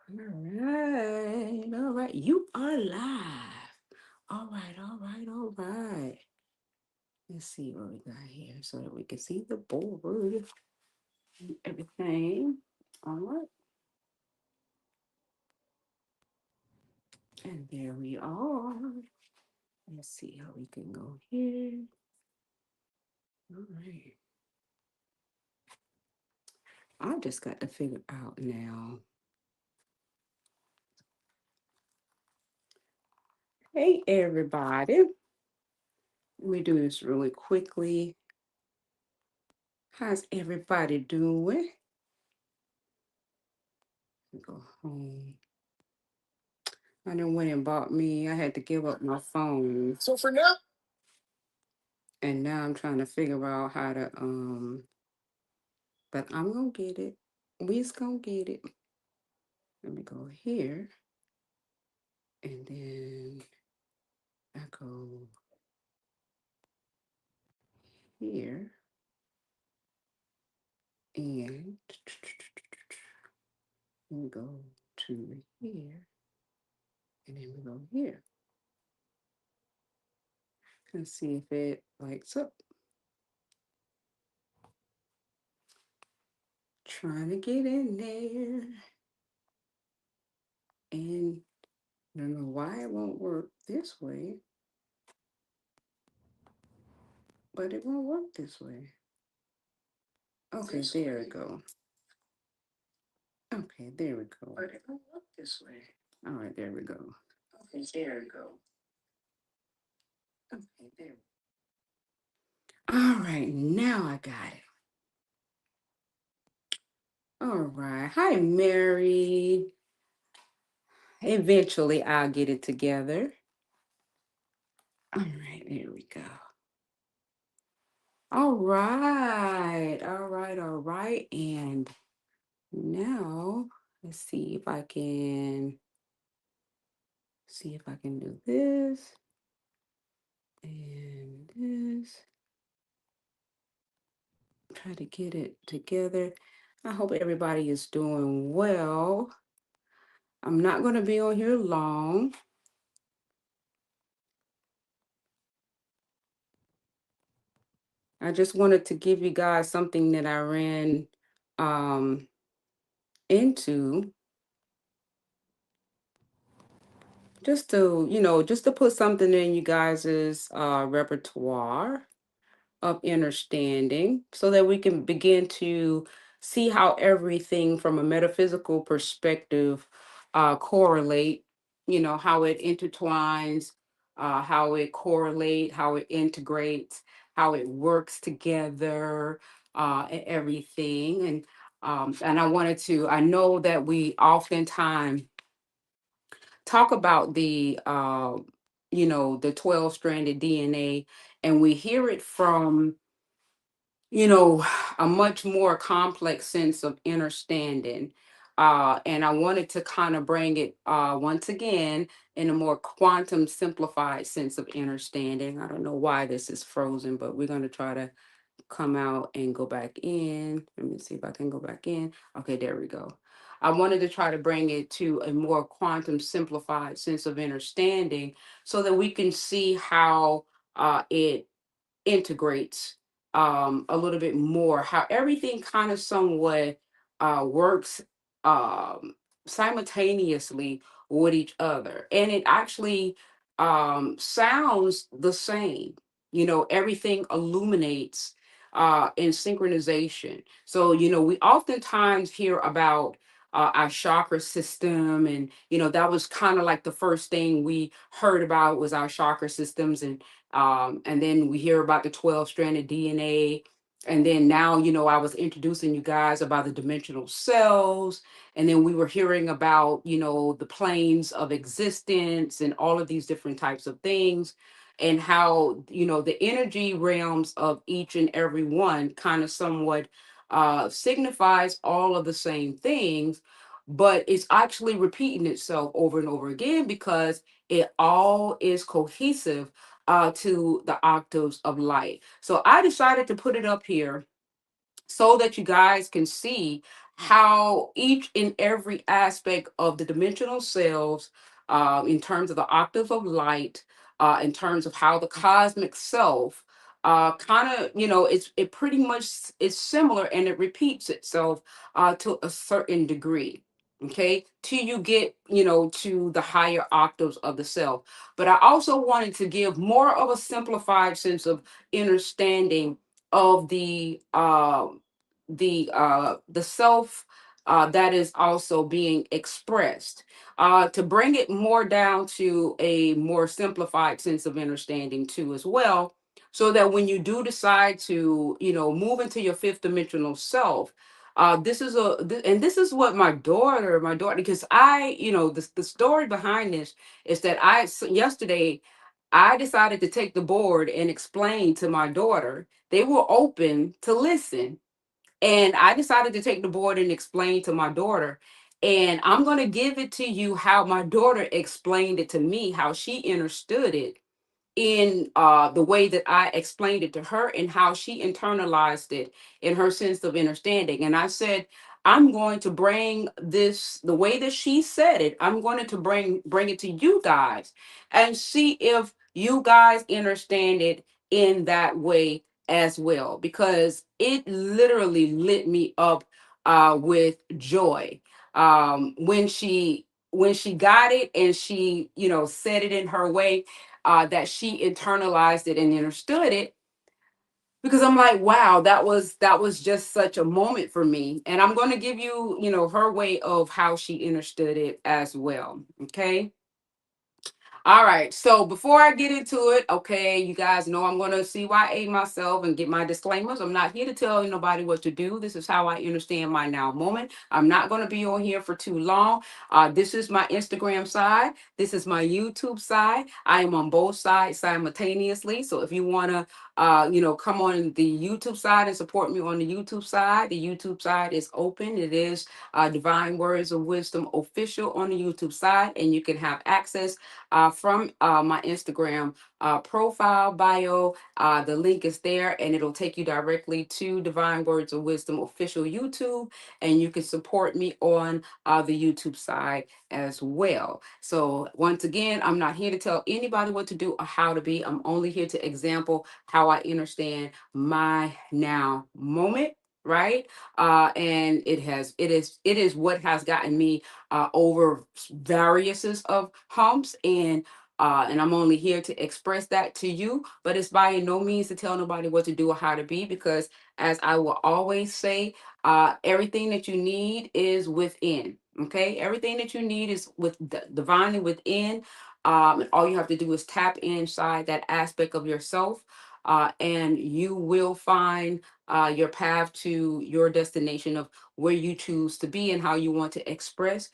All right. You are live. All right, all right, all right. Let's see what we got here so that we can see the board and everything. All right. And there we are. Let's see how we can go here. All right. I just got to figure out now. Hey, everybody. Let me do this really quickly. How's everybody doing? Go home. I done went and bought me. I had to give up my phone. So for now, And now I'm trying to figure out how to but I'm gonna get it. We's gonna get it. Let me go here. And then I go here. And we go to here. And then we go here. Let's see if it lights up. Trying to get in there. And I don't know why it won't work this way, but it won't work this way. Okay, there we go. Okay, there we go. But it won't work this way. All right, there we go. Okay, there we go. Okay, there. All right, now I got it. All right. Hi, Mary. Eventually, I'll get it together. All right, there we go. All right, all right, all right. And now let's see if I can do this and this. Try to get it together. I hope everybody is doing well. I'm not going to be on here long. I just wanted to give you guys something that I ran um, into just to put something in you guys's repertoire of understanding so that we can begin to see how everything from a metaphysical perspective correlate, how it intertwines, how it correlate, how it integrates, how it works together, and everything. And I know that we oftentimes talk about the 12 stranded DNA, and we hear it from you know, a much more complex sense of understanding. And I wanted to kind of bring it once again in a more quantum simplified sense of understanding. I don't know why this is frozen, but we're going to try to come out and go back in. Let me see if I can go back in. Okay, there we go. I wanted to try to bring it to a more quantum simplified sense of understanding so that we can see how it integrates a little bit more, how everything kind of somewhat works simultaneously with each other. And it actually sounds the same. Everything illuminates in synchronization. So, we oftentimes hear about our chakra system, and that was kind of like the first thing we heard about was our chakra systems, and then we hear about the 12 stranded DNA. And then now, I was introducing you guys about the dimensional cells. And then we were hearing about, the planes of existence and all of these different types of things. And how, the energy realms of each and every one kind of somewhat signifies all of the same things. But it's actually repeating itself over and over again because it all is cohesive to the octaves of light. So I decided to put it up here so that you guys can see how each and every aspect of the dimensional selves, in terms of the octave of light, in terms of how the cosmic self, kind of, it pretty much is similar and it repeats itself to a certain degree. Okay, till you get, to the higher octaves of the self. But I also wanted to give more of a simplified sense of understanding of the self that is also being expressed, to bring it more down to a more simplified sense of understanding too as well, so that when you do decide to, move into your fifth dimensional self, and this is what my daughter, because the story behind this is that yesterday I decided to take the board and explain to my daughter. They were open to listen, and I decided to take the board and explain to my daughter. And I'm going to give it to you how my daughter explained it to me, how she understood it in the way that I explained it to her, and how she internalized it in her sense of understanding. And I said, I'm going to bring this the way that she said it. I'm going to bring it to you guys and see if you guys understand it in that way as well, because it literally lit me up with joy when she got it, and she, said it in her way, that she internalized it and understood it. Because I'm like, wow, that was just such a moment for me. And I'm going to give you, her way of how she understood it as well. Okay. All right. So before I get into it, okay, you guys know I'm going to CYA myself and get my disclaimers. I'm not here to tell nobody what to do. This is how I understand my now moment. I'm not going to be on here for too long. This is my Instagram side. This is my YouTube side. I am on both sides simultaneously. So if you want to, come on the YouTube side and support me on the YouTube side, the YouTube side is open. It is Divine Words of Wisdom official on the YouTube side, and you can have access from my Instagram profile bio. The link is there, and it'll take you directly to Divine Words of Wisdom official YouTube, and you can support me on the YouTube side as well. So once again, I'm not here to tell anybody what to do or how to be. I'm only here to example how I understand my now moment. Right. And it is what has gotten me over variouses of humps, and I'm only here to express that to you. But it's by no means to tell nobody what to do or how to be, because as I will always say, everything that you need is within. Okay, everything that you need is divinely within. And all you have to do is tap inside that aspect of yourself, and you will find your path to your destination of where you choose to be and how you want to express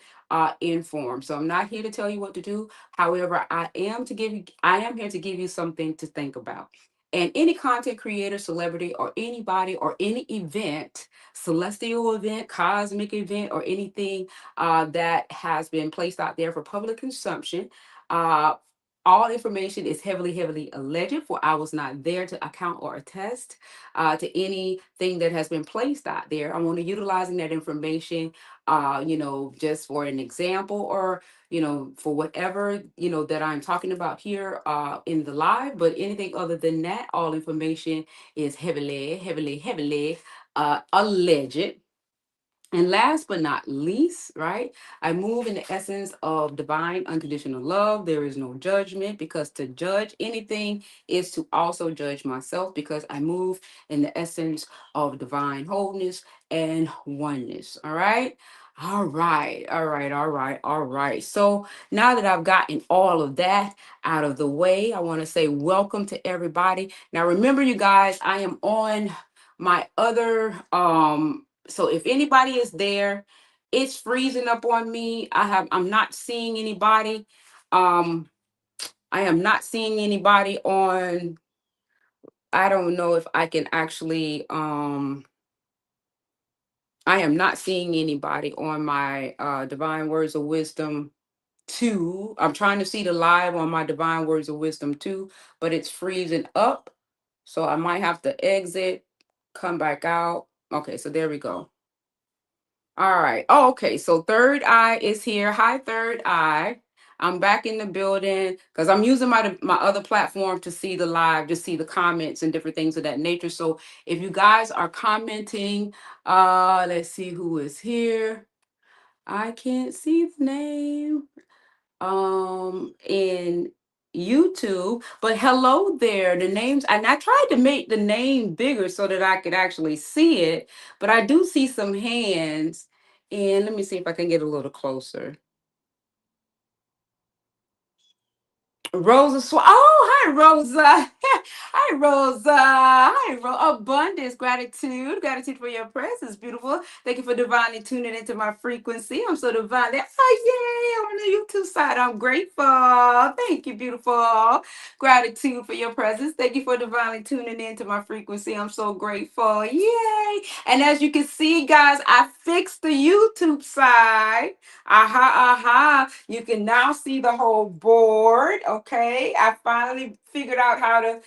in form. So I'm not here to tell you what to do. However, I am here to give you something to think about. And any content creator, celebrity, or anybody or any event, celestial event, cosmic event, or anything that has been placed out there for public consumption, uh, all information is heavily, heavily alleged, for I was not there to account or attest to anything that has been placed out there. I'm only utilizing that information, just for an example, or, for whatever, that I'm talking about here in the live. But anything other than that, all information is heavily, heavily, heavily alleged. And last but not least, right, I move in the essence of divine unconditional love. There is no judgment, because to judge anything is to also judge myself, because I move in the essence of divine wholeness and oneness. All right. All right. All right. All right. All right. So now that I've gotten all of that out of the way, I want to say welcome to everybody. Now, remember, you guys, I am on my other so if anybody is there, it's freezing up on me. I'm not seeing anybody. Um, I am not seeing anybody on. I don't know if I can actually I am not seeing anybody on my Divine Words of Wisdom 2. I'm trying to see the live on my Divine Words of Wisdom 2, but it's freezing up. So I might have to exit, come back out. Okay, so there we go. All right. Oh, okay. So third eye is here. Hi, third eye. I'm back in the building because I'm using my other platform to see the live, to see the comments and different things of that nature. So if you guys are commenting, let's see who is here. I can't see the name in YouTube, but hello there. The names, and I tried to make the name bigger so that I could actually see it, but I do see some hands. And let me see if I can get a little closer. Rosa Oh, hi, Rosa. Hi, Rosa. Hi, Abundance, gratitude. Gratitude for your presence. Beautiful. Thank you for divinely tuning into my frequency. I'm so divinely. Oh, yay. On the YouTube side, I'm grateful. Thank you, beautiful. Gratitude for your presence. Thank you for divinely tuning into my frequency. I'm so grateful. Yay. And as you can see, guys, I fixed the YouTube side. Aha, aha. You can now see the whole board. Okay. I finally figured out how to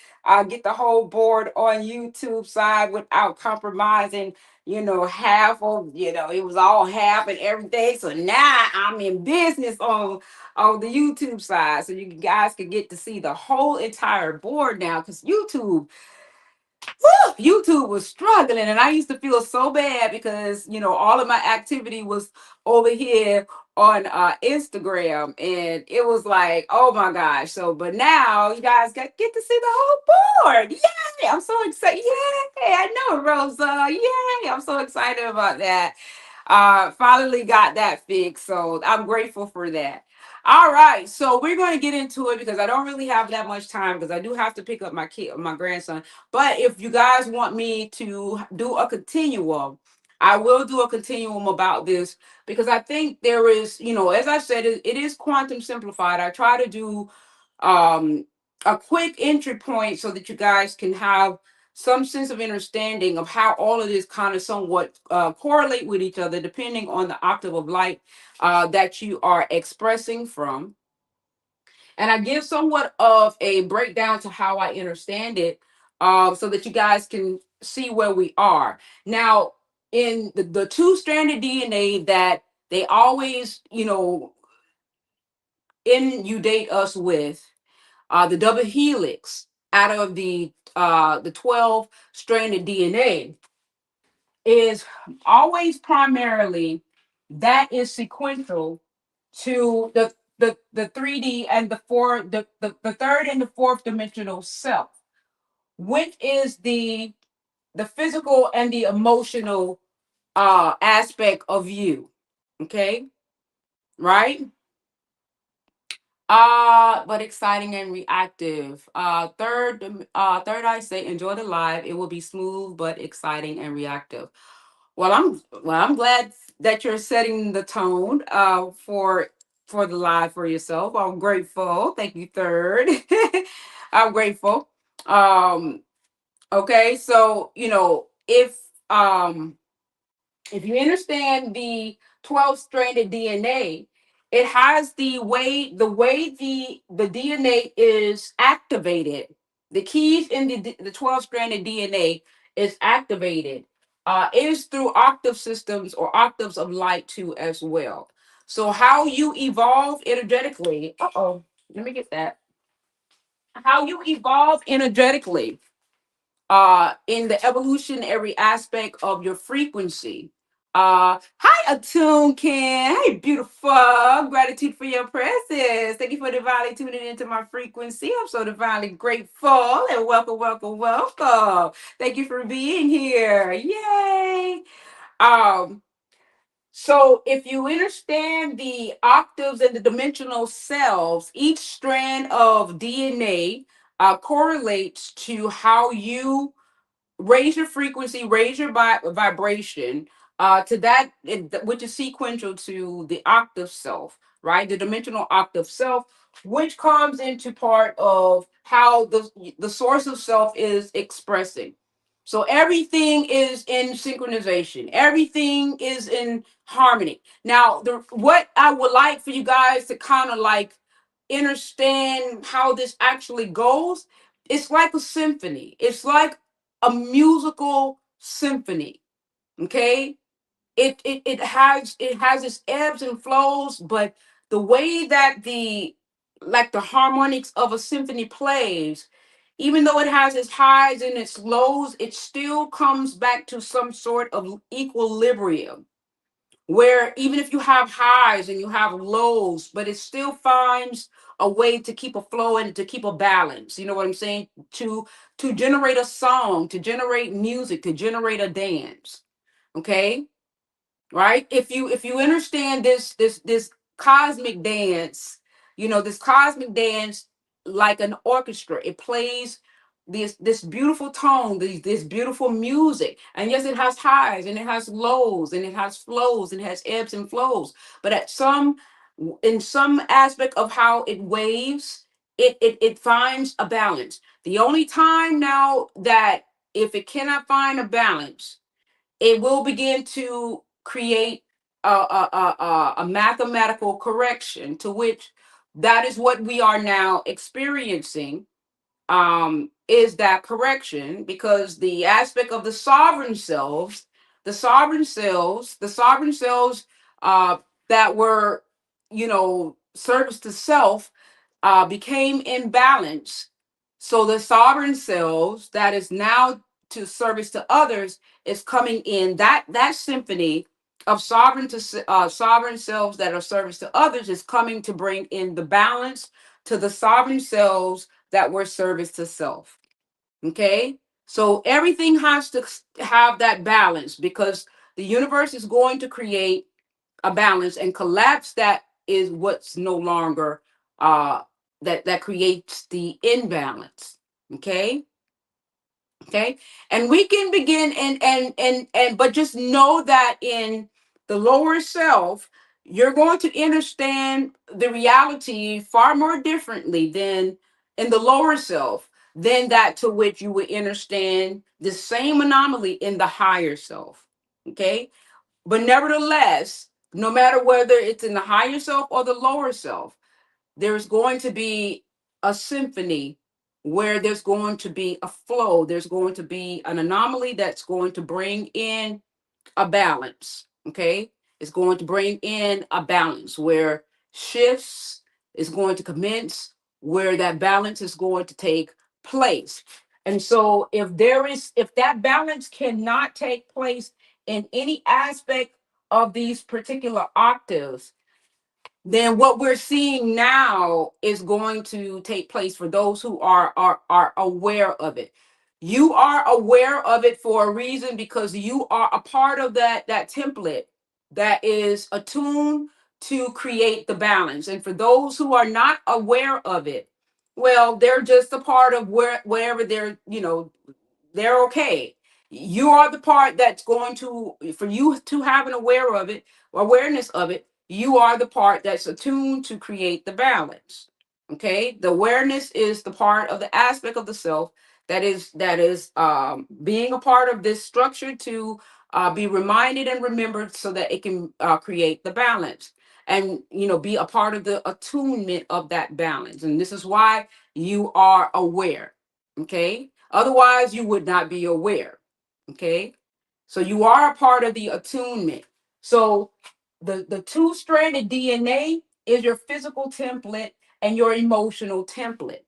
get the whole board on YouTube side without compromising, half of, it was all half and everything. So now I'm in business on the YouTube side. So you guys can get to see the whole entire board now because YouTube was struggling, and I used to feel so bad because all of my activity was over here on Instagram, and it was like, oh my gosh. So, but now you guys get to see the whole board. Yay! I'm so excited. Yay! I know, Rosa. Yay! I'm so excited about that. Finally got that fixed, so I'm grateful for that. All right, so we're going to get into it because I don't really have that much time because I do have to pick up my grandson. But if you guys want me to do a continuum, I will do a continuum about this because I think there is, as I said, it is quantum simplified. I try to do um, a quick entry point so that you guys can have some sense of understanding of how all of this kind of somewhat correlate with each other depending on the octave of light that you are expressing from. And I give somewhat of a breakdown to how I understand it, so that you guys can see where we are. Now, in the two-stranded DNA that they always, inundate us with, the double helix out of the 12 stranded DNA is always primarily that is sequential to the 3D and the third and the fourth dimensional self, which is the physical and the emotional aspect of you. Okay, right? But exciting and reactive. Third eye say enjoy the live. It will be smooth but exciting and reactive. I'm glad that you're setting the tone for the live for yourself. I'm grateful. Thank you, third. I'm grateful. Um, okay, so if you understand the 12 stranded DNA, it has the way the DNA is activated. The keys in the 12 stranded DNA is activated is through octave systems or octaves of light too as well. So how you evolve energetically, let me get that. How you evolve energetically in the evolutionary aspect of your frequency. Hi, Attune Ken. Hey, beautiful. Gratitude for your presence. Thank you for divinely tuning into my frequency. I'm so divinely grateful and welcome, welcome, welcome. Thank you for being here. Yay. Um, so if you understand the octaves and the dimensional selves, each strand of DNA correlates to how you raise your frequency, raise your vibration to which is sequential to the octave self, right? The dimensional octave self, which comes into part of how the source of self is expressing. So everything is in synchronization. Everything is in harmony. Now, what I would like for you guys to kind of like understand how this actually goes, it's like a symphony. It's like a musical symphony. Okay. it has its ebbs and flows, but the way that the like the harmonics of a symphony plays, even though it has its highs and its lows, it still comes back to some sort of equilibrium, where even if you have highs and you have lows, but it still finds a way to keep a flow and to keep a balance. You know what I'm saying? To generate a song, to generate music, to generate a dance. Okay, right? If you understand this cosmic dance, this cosmic dance, like an orchestra, it plays this beautiful tone, this beautiful music. And yes, it has highs and it has lows and it has flows and it has ebbs and flows, but in some aspect of how it waves, it finds a balance. The only time now that, if it cannot find a balance, it will begin to create a mathematical correction, to which that is what we are now experiencing, is that correction, because the aspect of the sovereign selves, the sovereign selves uh, that were, service to self, became imbalanced. So the sovereign selves that is now to service to others is coming in. That symphony of sovereign selves that are service to others is coming to bring in the balance to the sovereign selves that were service to self. Okay, so everything has to have that balance, because the universe is going to create a balance, and collapse that is what's no longer uh that creates the imbalance. Okay. Okay, and we can begin, and but just know that in the lower self, you're going to understand the reality far more differently than in the lower self, than that to which you would understand the same anomaly in the higher self. Okay, but nevertheless, no matter whether it's in the higher self or the lower self, there's going to be a symphony, where there's going to be a flow. There's going to be an anomaly that's going to bring in a balance. Okay. It's going to bring in a balance where shifts is going to commence, where that balance is going to take place. And so if that balance cannot take place in any aspect of these particular octaves, then what we're seeing now is going to take place for those who are aware of it. You are aware of it for a reason, because you are a part of that template that is attuned to create the balance. And for those who are not aware of it, well, they're just a part of wherever they're okay. You are the part that's going to, for you to have an awareness of it, you are the part that's attuned to create the balance. Okay, the awareness is the part of the aspect of the self that is being a part of this structure, to be reminded and remembered, so that it can create the balance, and be a part of the attunement of that balance. And this is why you are aware. Okay, otherwise you would not be aware. Okay, so you are a part of the attunement. So the two-stranded DNA is your physical template and your emotional template.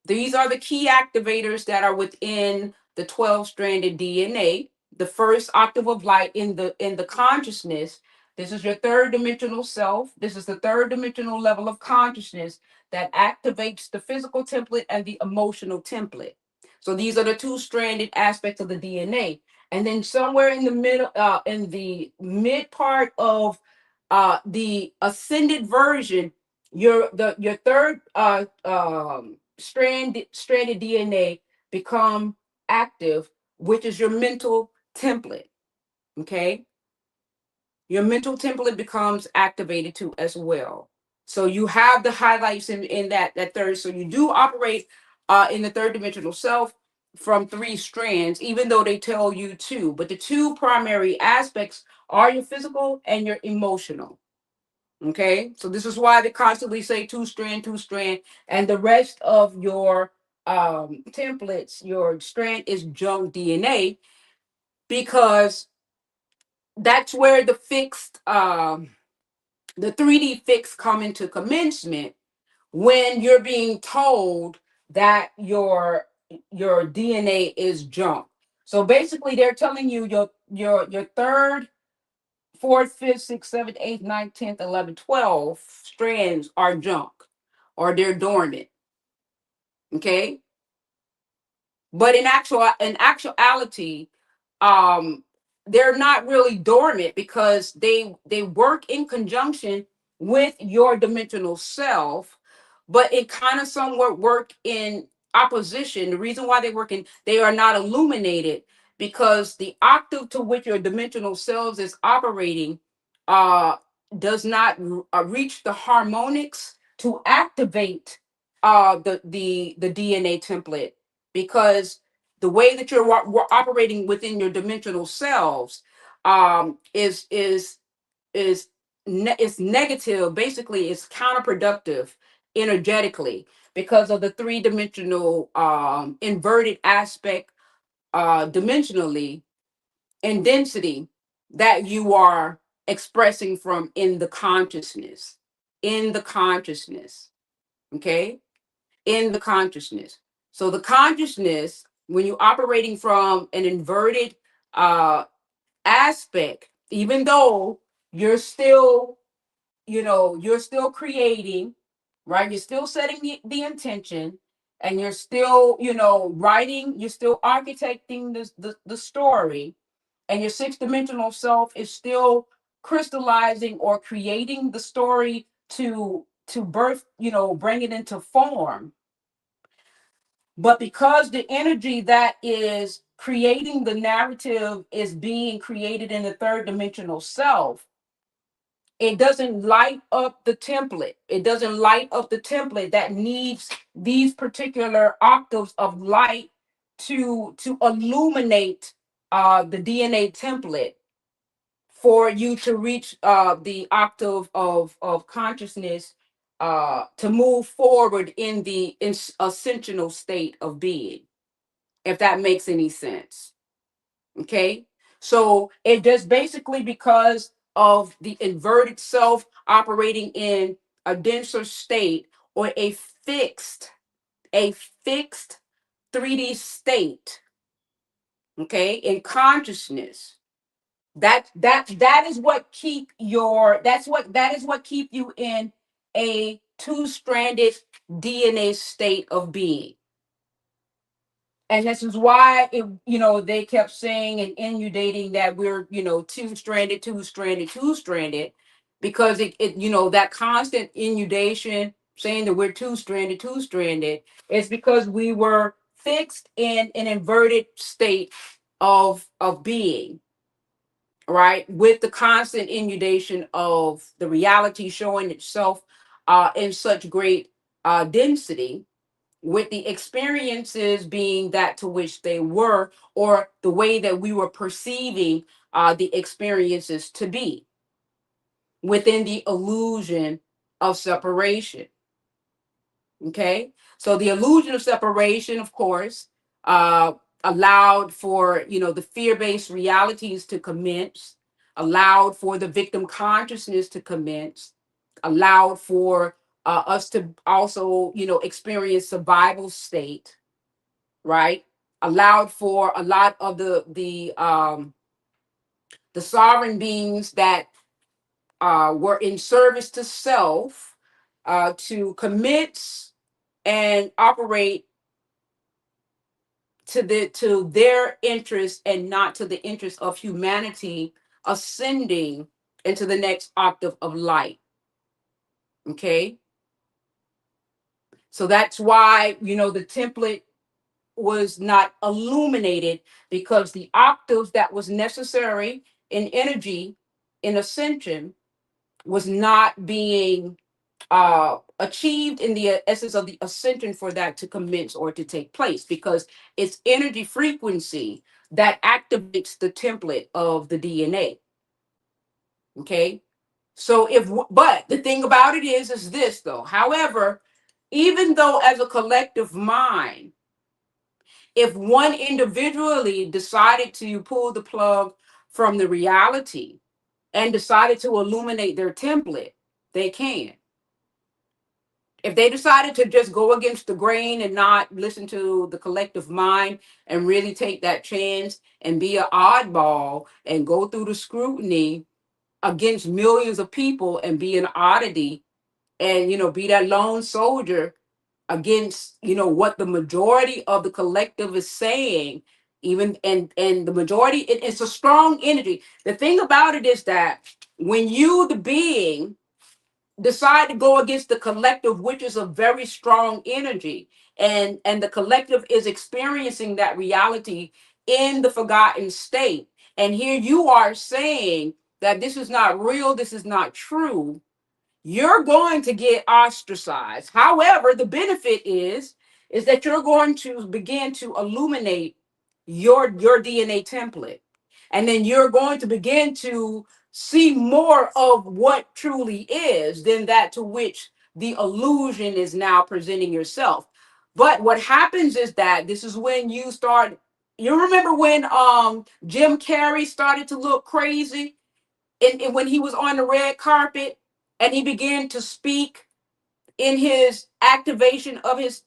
These are the key activators that are within the 12-stranded DNA. The first octave of light in the consciousness. This is your third dimensional self. This is the third dimensional level of consciousness that activates the physical template and the emotional template. So these are the two-stranded aspects of the DNA. And then somewhere in the middle, in the mid part of the ascended version, your third stranded DNA become active, which is your mental template. Okay, your mental template becomes activated too as well. So you have the highlights in that third. So you do operate in the third dimensional self from three strands, even though they tell you two. But the two primary aspects are your physical and your emotional. Okay, so this is why they constantly say two strand, and the rest of your templates, your strand is junk DNA, because that's where the 3D fix come into commencement, when you're being told that your DNA is junk. So basically they're telling you your third, fourth, fifth, sixth, seventh, eighth, ninth, 10th, 11th, 12 strands are junk, or they're dormant. Okay. But in actuality, um, they're not really dormant, because they work in conjunction with your dimensional self, but it kind of somewhat work in opposition. The reason why they are not illuminated, because the octave to which your dimensional selves is operating uh does not reach the harmonics to activate the DNA template, because the way that you're operating within your dimensional selves is is negative. Basically, it's counterproductive energetically, because of the three-dimensional inverted aspect dimensionally and density that you are expressing from in the consciousness. Okay, in the consciousness. So the consciousness, when you're operating from an inverted uh aspect, even though you're still, you're still creating, right? You're still setting the intention, and you're still, writing, you're still architecting the story, and your sixth dimensional self is still crystallizing or creating the story to birth, bring it into form. But because the energy that is creating the narrative is being created in the third dimensional self, it doesn't light up the template. It doesn't light up the template that needs these particular octaves of light to illuminate the DNA template for you to reach the octave of consciousness, to move forward in the ascensional state of being, if that makes any sense. Okay. So it just basically, because of the inverted self operating in a denser state, or a fixed 3D state, okay, in consciousness, that is what keep your that is what keep you in a two-stranded DNA state of being. And this is why they kept saying and inundating that we're, two-stranded, two-stranded, two-stranded, because that constant inundation saying that we're two-stranded, two-stranded, is because we were fixed in an inverted state of being, right? With the constant inundation of the reality showing itself in such great density, with the experiences being that to which they were, or the way that we were perceiving the experiences to be, within the illusion of separation. Okay, so the illusion of separation, of course, uh, allowed for the fear-based realities to commence, allowed for the victim consciousness to commence, allowed for us to also experience survival state, right? Allowed for a lot of the sovereign beings that were in service to self, to commit and operate to their interest, and not to the interest of humanity ascending into the next octave of light. Okay, so that's why the template was not illuminated, because the octaves that was necessary in energy in ascension was not being achieved in the essence of the ascension, for that to commence or to take place, because it's energy frequency that activates the template of the DNA. Okay, so but the thing about it is this though, however, even though as a collective mind, if one individually decided to pull the plug from the reality and decided to illuminate their template, they can. If they decided to just go against the grain and not listen to the collective mind and really take that chance and be an oddball and go through the scrutiny against millions of people and be an oddity and be that lone soldier against what the majority of the collective is saying, even and the majority, it's a strong energy. The thing about it is that when you, the being, decide to go against the collective, which is a very strong energy, and the collective is experiencing that reality in the forgotten state, and here you are saying that this is not real, this is not true, you're going to get ostracized. However, the benefit is that you're going to begin to illuminate your DNA template. And then you're going to begin to see more of what truly is than that to which the illusion is now presenting yourself. But what happens is that this is when you start, you remember when Jim Carrey started to look crazy and when he was on the red carpet and he began to speak in his activation of his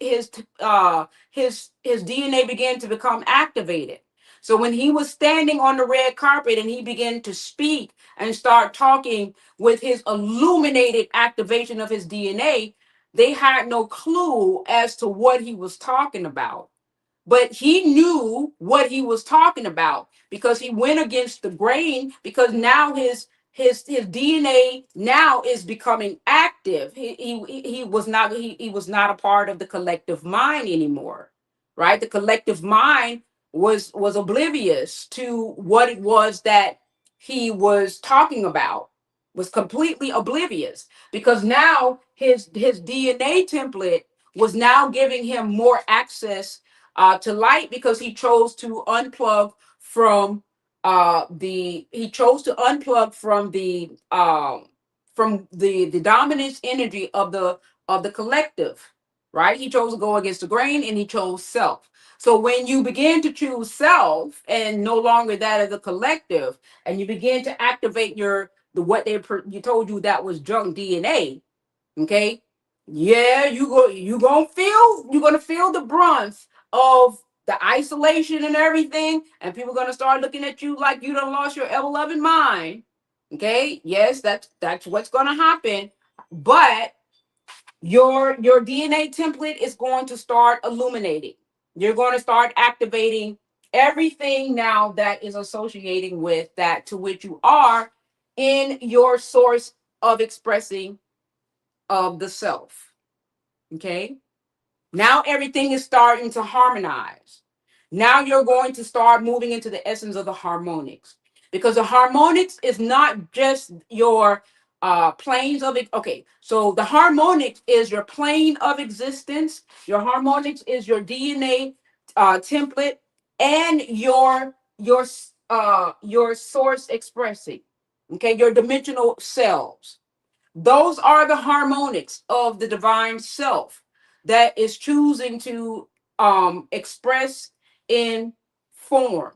DNA began to become activated. So when he was standing on the red carpet and he began to speak and start talking with his illuminated activation of his DNA, they had no clue as to what he was talking about, but he knew what he was talking about because he went against the grain, because now his DNA now is becoming active. He was not, he was not a part of the collective mind anymore, right? The collective mind was oblivious to what it was that he was talking about, was completely oblivious, because now his DNA template was now giving him more access to light, because he chose to unplug from the he chose to unplug from the dominance energy of the collective, right? He chose to go against the grain and he chose self. So when you begin to choose self and no longer that of the collective, and you begin to activate what you told you that was junk DNA, okay, yeah, you're gonna feel the brunt of the isolation and everything, and people are gonna start looking at you like you done lost your ever-loving mind. Okay, yes, that's what's gonna happen. But your DNA template is going to start illuminating. You're going to start activating everything now that is associating with that to which you are in your source of expressing of the self. Okay. Now everything is starting to harmonize. Now you're going to start moving into the essence of the harmonics, because the harmonics is not just your planes of it. Okay, so the harmonics is your plane of existence. Your harmonics is your DNA template and your source expressing. Okay, your dimensional selves. Those are the harmonics of the divine self that is choosing to express in form.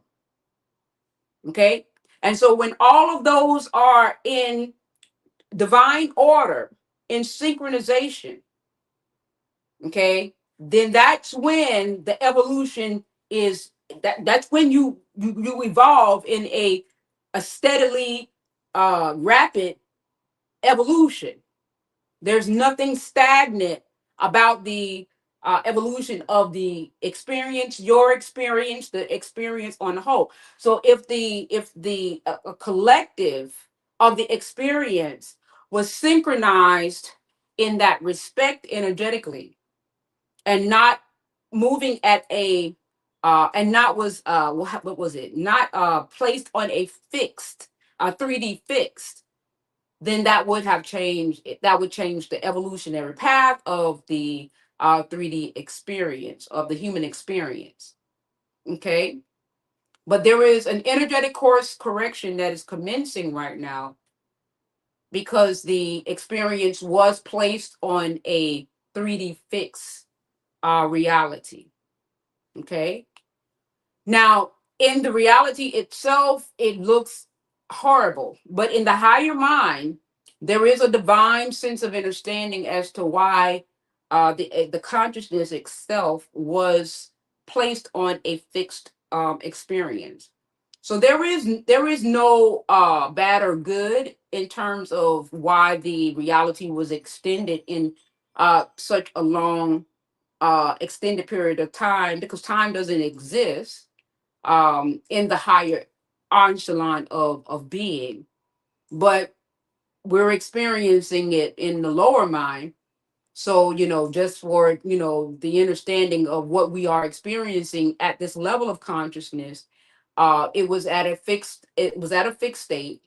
Okay. And so when all of those are in divine order, in synchronization, okay, then that's when the evolution is, that's when you evolve in a steadily rapid evolution. There's nothing stagnant about the evolution of the experience, your experience, the experience on the whole. So if the collective of the experience was synchronized in that respect energetically, and not moving at a and not was what was it? Not placed on a fixed 3D fixed, then that would have changed. That would change the evolutionary path of the 3D experience, of the human experience. Okay, but there is an energetic course correction that is commencing right now, because the experience was placed on a 3D fixed reality. Okay, now In the reality itself, it looks horrible. But in the higher mind, there is a divine sense of understanding as to why the consciousness itself was placed on a fixed experience. So there is no bad or good in terms of why the reality was extended in such a long extended period of time, because time doesn't exist in the higher echelon of being, but we're experiencing it in the lower mind. So, just for, the understanding of what we are experiencing at this level of consciousness, it was at a fixed state,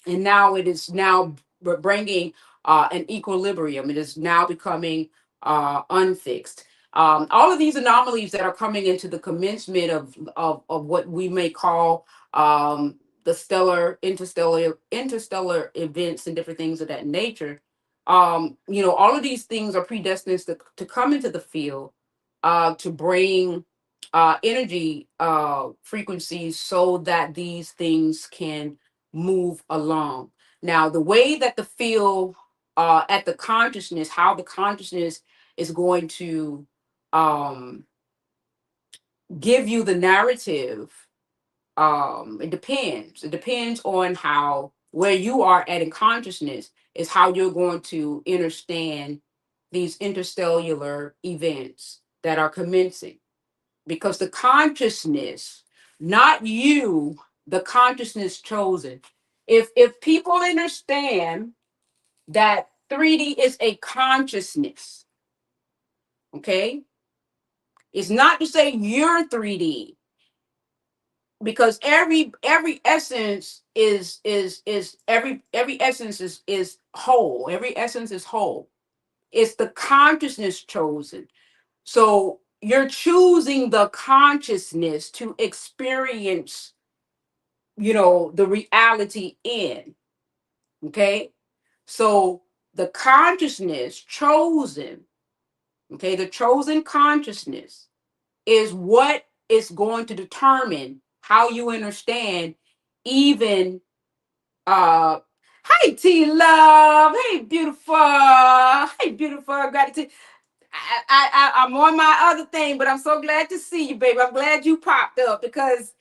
and now it is now bringing an equilibrium. It is now becoming unfixed. All of these anomalies that are coming into the commencement of what we may call the interstellar events and different things of that nature. All of these things are predestined to come into the field to bring energy frequencies so that these things can move along. Now, the way that the field at the consciousness, how the consciousness is going to um, give you the narrative, it depends. It depends on how where you are at in consciousness is how you're going to understand these interstellar events that are commencing, because the consciousness, not you, the consciousness chosen. If people understand that 3D is a consciousness, okay, it's not to say you're 3D, because every essence is every essence is whole. Every essence is whole. It's the consciousness chosen. So you're choosing the consciousness to experience, the reality in. Okay. So the consciousness chosen, okay, the chosen consciousness is what is going to determine how you understand even uh hey T love, hey beautiful gratitude. I'm on my other thing, but I'm so glad to see you, baby. I'm glad you popped up because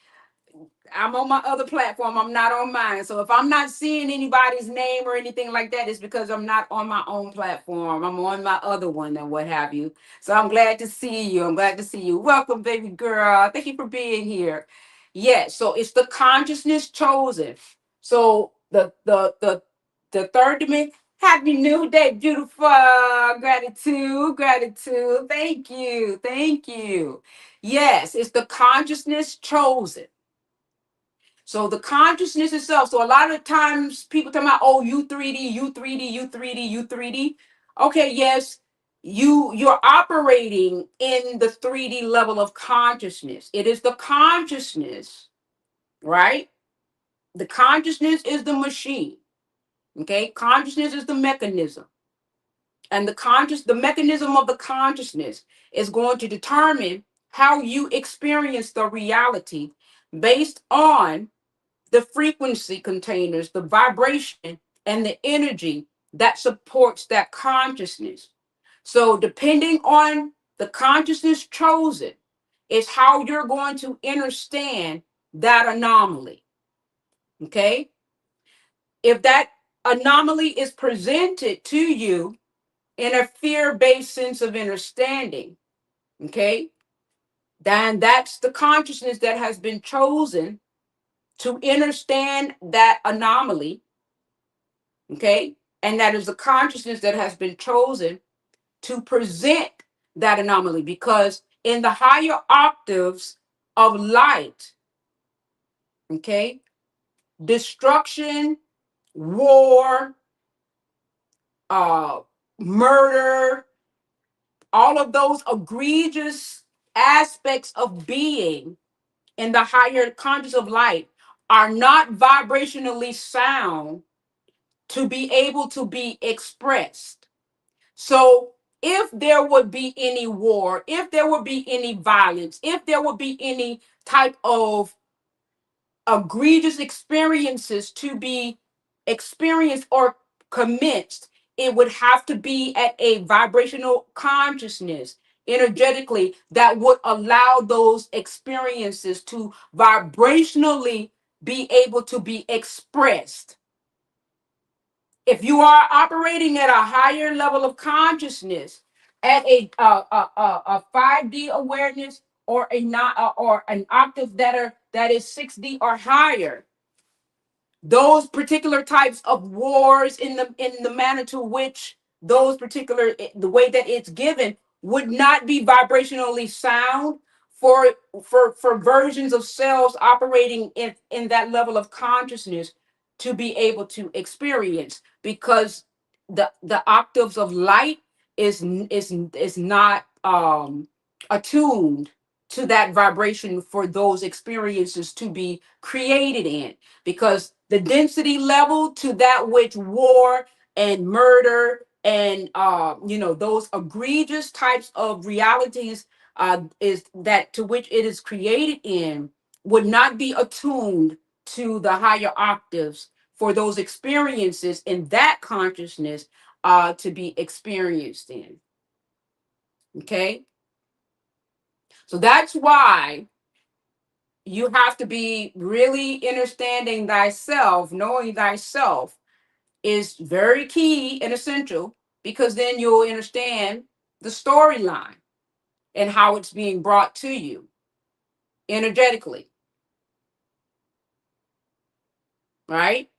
I'm on my other platform. I'm not on mine. So if I'm not seeing anybody's name or anything like that, it's because I'm not on my own platform. I'm on my other one and what have you. So I'm glad to see you. I'm glad to see you. Welcome, baby girl. Thank you for being here. Yes. So it's the consciousness chosen. So the third dimension. Happy new day, beautiful. Gratitude. Thank you. Thank you. Yes, it's the consciousness chosen. So the consciousness itself. So a lot of times people talk about, oh, you 3D, you 3D, you 3D, you 3D. Okay, yes, you're operating in the 3D level of consciousness. It is the consciousness, right? The consciousness is the machine. Okay, consciousness is the mechanism. And the mechanism of the consciousness is going to determine how you experience the reality based on the frequency containers, the vibration, and the energy that supports that consciousness. So, depending on the consciousness chosen, is how you're going to understand that anomaly. Okay. If that anomaly is presented to you in a fear based sense of understanding, okay, then that's the consciousness that has been chosen to understand that anomaly. Okay. And that is the consciousness that has been chosen to present that anomaly, because in the higher octaves of light, okay, destruction, war, uh, murder, all of those egregious aspects of being in the higher conscious of light are not vibrationally sound to be able to be expressed. So if there would be any war, if there would be any violence, if there would be any type of egregious experiences to be experienced or commenced, it would have to be at a vibrational consciousness energetically that would allow those experiences to vibrationally be able to be expressed. If you are operating at a higher level of consciousness, at a 5D awareness, or a not or an octave that is 6D or higher, those particular types of wars in the manner to which those particular the way that it's given would not be vibrationally sound for for versions of cells operating in that level of consciousness to be able to experience, because the octaves of light is not attuned to that vibration for those experiences to be created in, because the density level to that which war and murder and those egregious types of realities is that to which it is created in would not be attuned to the higher octaves for those experiences in that consciousness to be experienced in. Okay, so that's why you have to be really understanding thyself. Knowing thyself is very key and essential, because then you'll understand the storyline and how it's being brought to you energetically, right?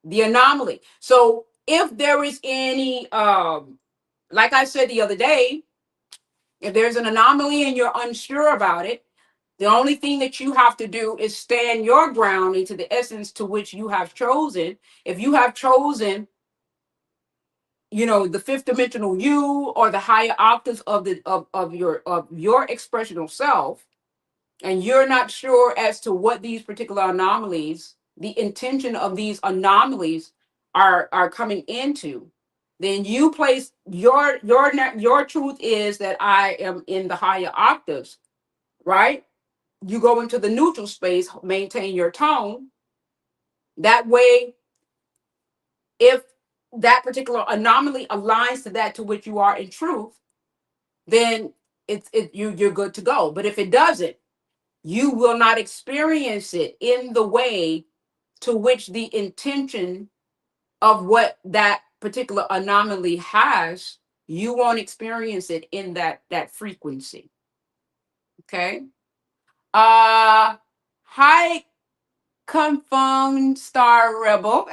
The anomaly. So if there is any like I said the other day, if there's an anomaly and you're unsure about it, the only thing that you have to do is stand your ground into the essence to which you have chosen. If you have chosen, the fifth dimensional you, or the higher octaves of your expressional self, and you're not sure as to what these particular anomalies, the intention of these anomalies are coming into, then you place your truth is that I am in the higher octaves, right? You go into the neutral space, maintain your tone. That way, if that particular anomaly aligns to that to which you are in truth, then you're good to go. But if it doesn't, you will not experience it in the way to which the intention of what that particular anomaly has. You won't experience it in that frequency. Okay. Hi, Confirmed Star Rebel.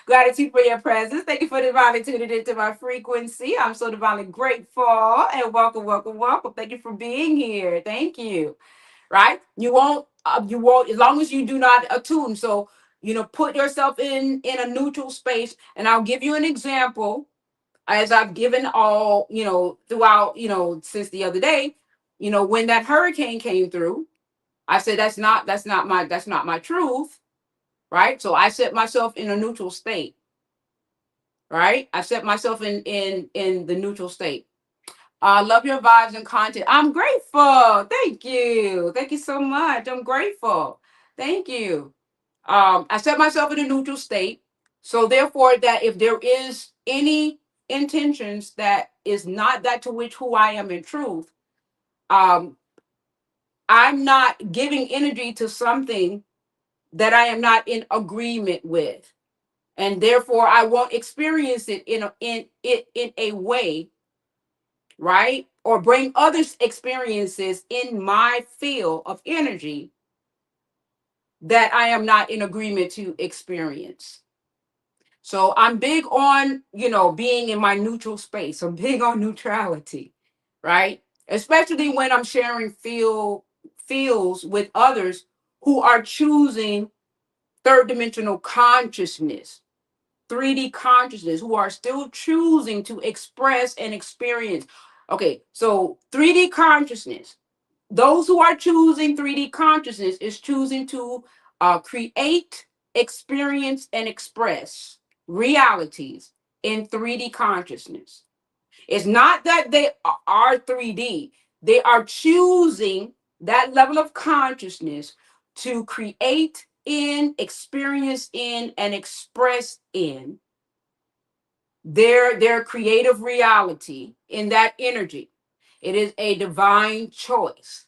Gratitude for your presence. Thank you for divinely tuning into my frequency. I'm so divinely grateful, and welcome, welcome, welcome. Thank you for being here. Thank you. Right? You won't, as long as you do not attune. So, put yourself in a neutral space. And I'll give you an example, as I've given all, throughout, since the other day, when that hurricane came through, I said, that's not my truth. Right? So I set myself in a neutral state. Right? I set myself in the neutral state. Love your vibes and content. I'm grateful. Thank you. Thank you so much. I'm grateful. Thank you. I set myself in a neutral state. So therefore, that if there is any intentions that is not that to which who I am in truth, um, I'm not giving energy to something that I am not in agreement with. And therefore I won't experience it in a way, right? Or bring others' experiences in my field of energy that I am not in agreement to experience. So I'm big on, being in my neutral space. I'm big on neutrality, right? Especially when I'm sharing feels with others who are choosing third dimensional consciousness, 3D consciousness, who are still choosing to express and experience. Okay, so 3D consciousness, those who are choosing 3D consciousness is choosing to create, experience, and express realities in 3D consciousness. It's not that they are 3D. They are choosing that level of consciousness to create in, experience in, and express in their creative reality in that energy. It is a divine choice.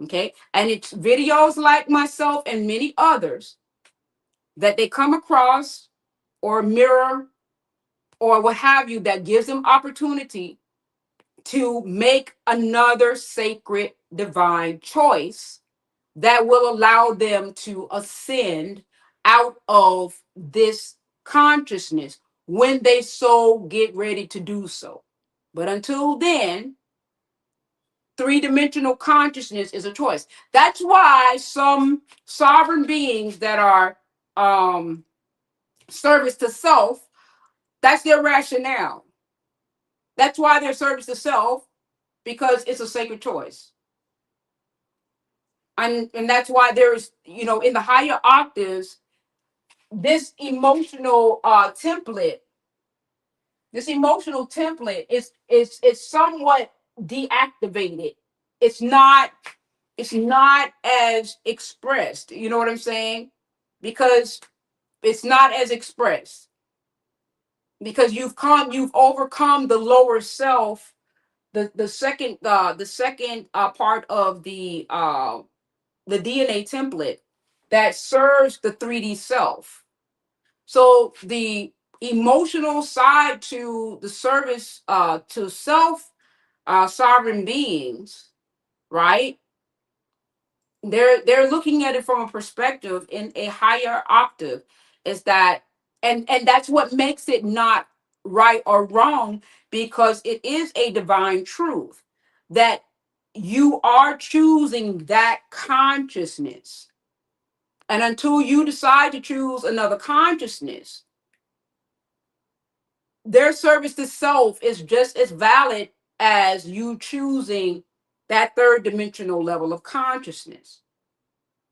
Okay. And it's videos like myself and many others that they come across or mirror or what have you that gives them opportunity to make another sacred divine choice that will allow them to ascend out of this consciousness when they so get ready to do so. But until then, three-dimensional consciousness is a choice. That's why some sovereign beings that are service to self, that's their rationale. That's why they're service to self, because it's a sacred choice. And that's why there's, in the higher octaves, this emotional template is somewhat deactivated. It's not it's not as expressed. You know what I'm saying? Because it's not as expressed. Because you've overcome the lower self, the second part of the DNA template that serves the 3D self. So the emotional side to the service to self, sovereign beings, right? They're looking at it from a perspective in a higher octave. Is that and that's what makes it not right or wrong, because it is a divine truth that you are choosing that consciousness. And until you decide to choose another consciousness, their service to self is just as valid as you choosing that third dimensional level of consciousness.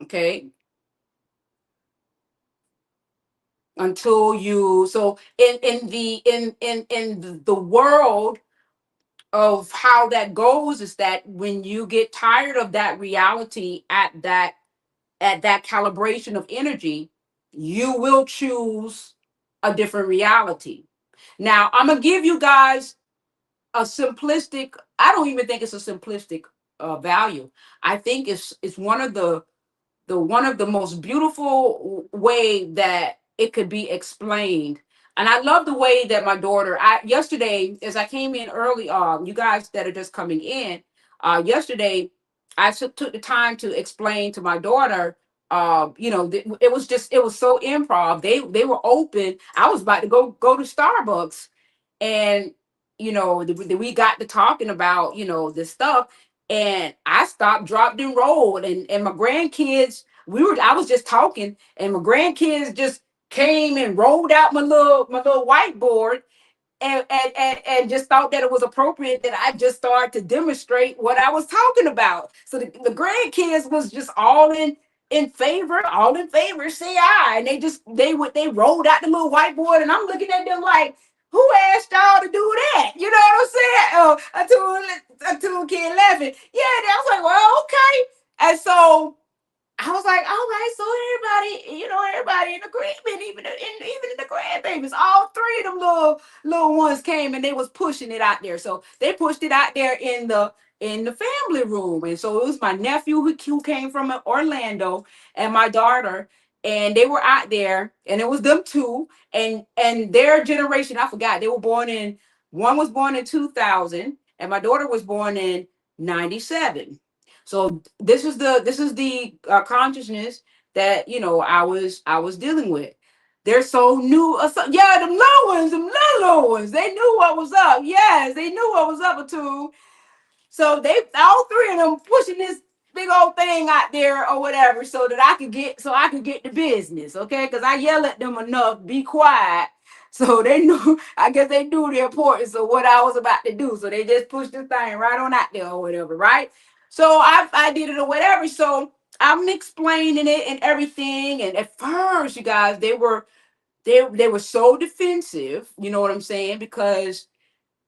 Okay. Until you so in the world of how that goes is that when you get tired of that reality at that calibration of energy, you will choose a different reality. Now, I'm gonna give you guys a simplistic. I don't even think it's a simplistic value. I think it's one of the most beautiful way that it could be explained. And I love the way that my daughter, yesterday, as I came in early, you guys that are just coming in, yesterday, I took the time to explain to my daughter, it was so improv. They were open. I was about to go to Starbucks, and we got to talking about this stuff, and I stopped, dropped, and rolled, and my grandkids, I was just talking, and my grandkids just came and rolled out my little whiteboard, and just thought that it was appropriate that I just started to demonstrate what I was talking about. So the grandkids was just all in favor, say I. And they rolled out the little whiteboard, and I'm looking at them like, who asked y'all to do that? You know what I'm saying? Until a kid laughing. Yeah, and I was like, well, okay. And so I was like, all right, so everybody in agreement, even the grandbabies, all three of them little ones came, and they was pushing it out there. So they pushed it out there in the family room. And so it was my nephew who came from Orlando, and my daughter, and they were out there, and it was them two, and their generation, I forgot, one was born in 2000, and my daughter was born in 97. So this is the consciousness that I was dealing with. They're so new. Yeah, them little ones. They knew what was up. Yes, they knew what was up to. So they all three of them pushing this big old thing out there or whatever, so I could get the business, okay? Because I yell at them enough, be quiet. So they knew, I guess they knew the importance of what I was about to do. So they just pushed the thing right on out there or whatever, right? So I did it or whatever. So I'm explaining it and everything. And at first, you guys, they were so defensive, you know what I'm saying? Because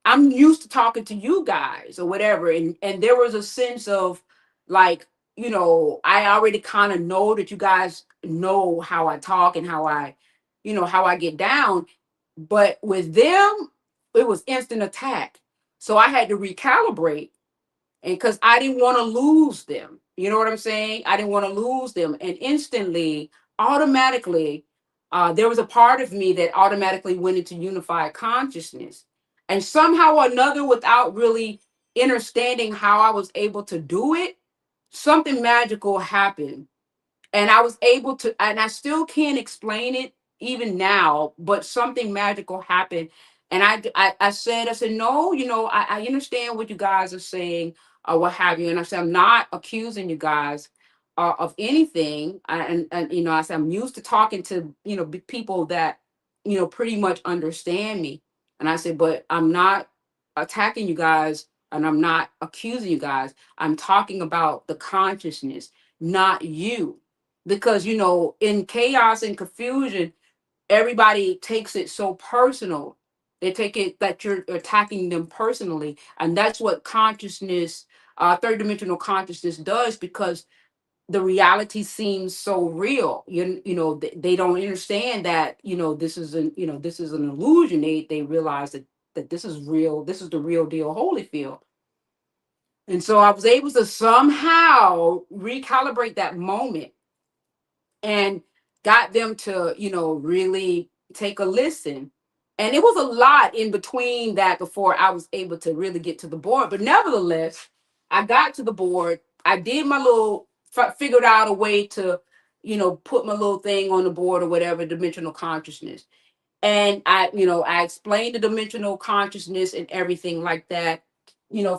I'm used to talking to you guys or whatever. And there was a sense of like, I already kind of know that you guys know how I talk and how how I get down. But with them, it was instant attack. So I had to recalibrate, and because I didn't want to lose them. You know what I'm saying? I didn't want to lose them. And instantly, automatically, there was a part of me that automatically went into unified consciousness. And somehow or another, without really understanding how I was able to do it, something magical happened, and I was able to, and I still can't explain it even now, but something magical happened. And I said, no, I understand what you guys are saying, or what have you. And I said, I'm not accusing you guys of anything. And I said, I'm used to talking to, people that, pretty much understand me. And I said, but I'm not attacking you guys, and I'm not accusing you guys. I'm talking about the consciousness, not you, because in chaos and confusion, everybody takes it so personal. They take it that you're attacking them personally, and that's what consciousness, third dimensional consciousness, does, because the reality seems so real. They don't understand that this is an illusion. They realize that this is real. This is the real deal, Holyfield. And so I was able to somehow recalibrate that moment, and got them to, really take a listen. And it was a lot in between that before I was able to really get to the board. But nevertheless, I got to the board. I did my little, figured out a way to, put my little thing on the board or whatever, dimensional consciousness. And I explained the dimensional consciousness and everything like that,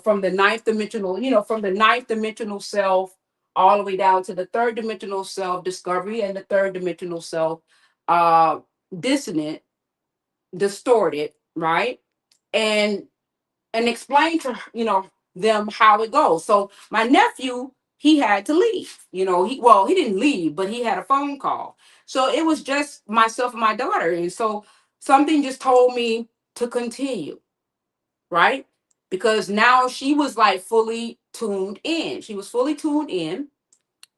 from the ninth dimensional self all the way down to the third dimensional self discovery, and the third dimensional self uh dissonant, distorted, right? And and explain to them how it goes. So my nephew, he had to leave. He didn't leave, but he had a phone call. So it was just myself and my daughter, and so something just told me to continue, right? Because now she was like fully tuned in. She was fully tuned in.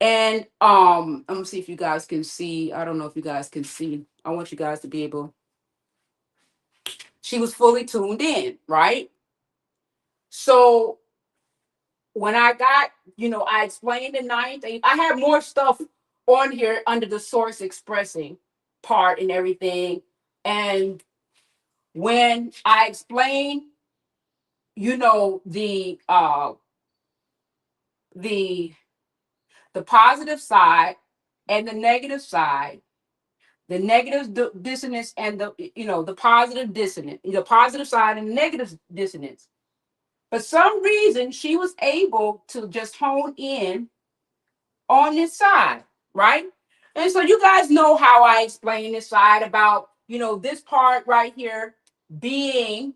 And I'm gonna see if you guys can see. I don't know if you guys can see. I want you guys to be able. She was fully tuned in, right? So when I got, I explained the ninth. I had more stuff on here under the source expressing part and everything. And when I explained, the the positive side and the negative side, the negative dissonance, and the positive dissonance, the positive side and the negative dissonance. For some reason, she was able to just hone in on this side, right? And so you guys know how I explain this side about, this part right here being,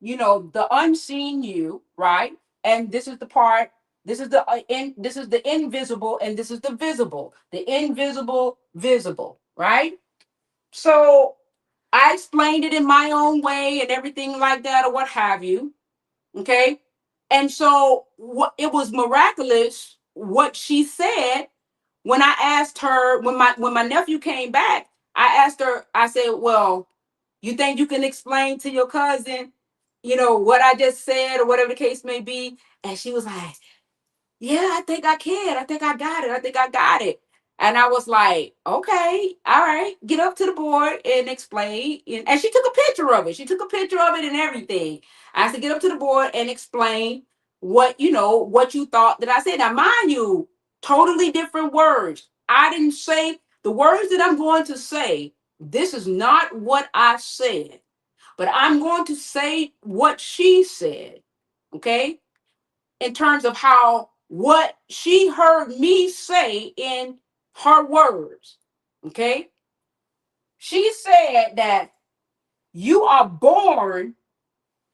the unseen you, right? And this is the part, this is the invisible, and this is the visible, the invisible, visible, right? So I explained it in my own way and everything like that, or what have you. Okay. And so it was miraculous what she said when I asked her, when my nephew came back. I asked her, I said, well, you think you can explain to your cousin, what I just said, or whatever the case may be? And she was like, yeah, I think I can. I think I got it. I think I got it. And I was like, okay, all right, get up to the board and explain. And she took a picture of it. She took a picture of it and everything. I said, get up to the board and explain what you thought that I said. Now, mind you, totally different words. I didn't say the words that I'm going to say. This is not what I said, but I'm going to say what she said. Okay, in terms of how what she heard me say in her words. Okay. She said that you are born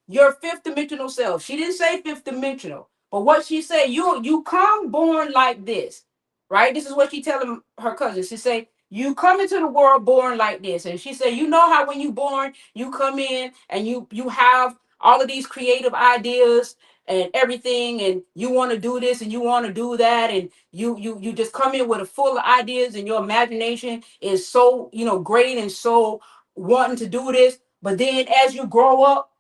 your fifth dimensional self. She didn't say fifth dimensional, but what she said, you come born like this, right? This is what she telling her cousin. She say, you come into the world born like this. And she said, you know how when you born, you come in and you have all of these creative ideas and everything, and you want to do this and you want to do that, and you just come in with a full of ideas, and your imagination is so, great, and so wanting to do this. But then as you grow up,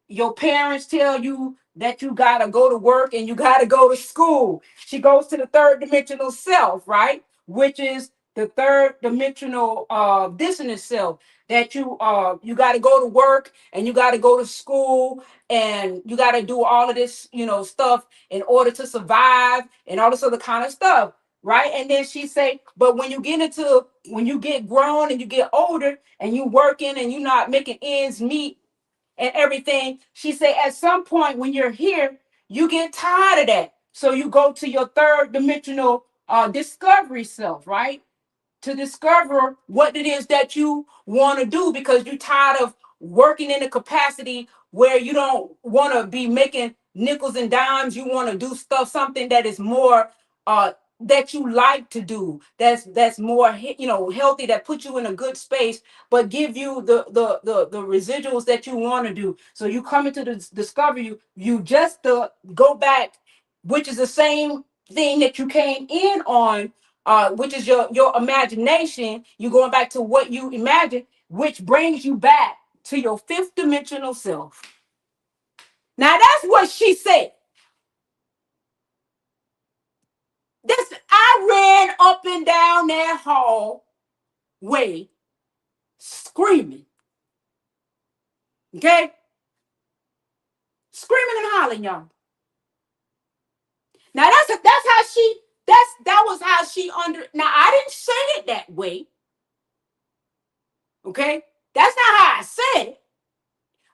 your parents tell you that you gotta go to work and you gotta go to school. She goes to the third dimensional self, right? Which is the third dimensional dissonant self. That you gotta go to work and you gotta go to school and you gotta do all of this, stuff in order to survive and all this other kind of stuff. Right. And then she say, but when you get grown and you get older and you working and you're not making ends meet and everything. She said, at some point when you're here, you get tired of that. So you go to your third dimensional discovery self, right? To discover what it is that you want to do, because you're tired of working in a capacity where you don't want to be making nickels and dimes. You want to do stuff, something that is more that you like to do, that's more healthy, that puts you in a good space, but give you the residuals that you want to do. So you come into the discovery, you just go back, which is the same thing that you came in on, which is your imagination. You're going back to what you imagine, which brings you back to your fifth dimensional self. Now that's what she said. This I ran up and down that hallway screaming. Okay? Screaming and hollering, y'all. Now that's how she that was how she now I didn't say it that way. Okay? That's not how I said it.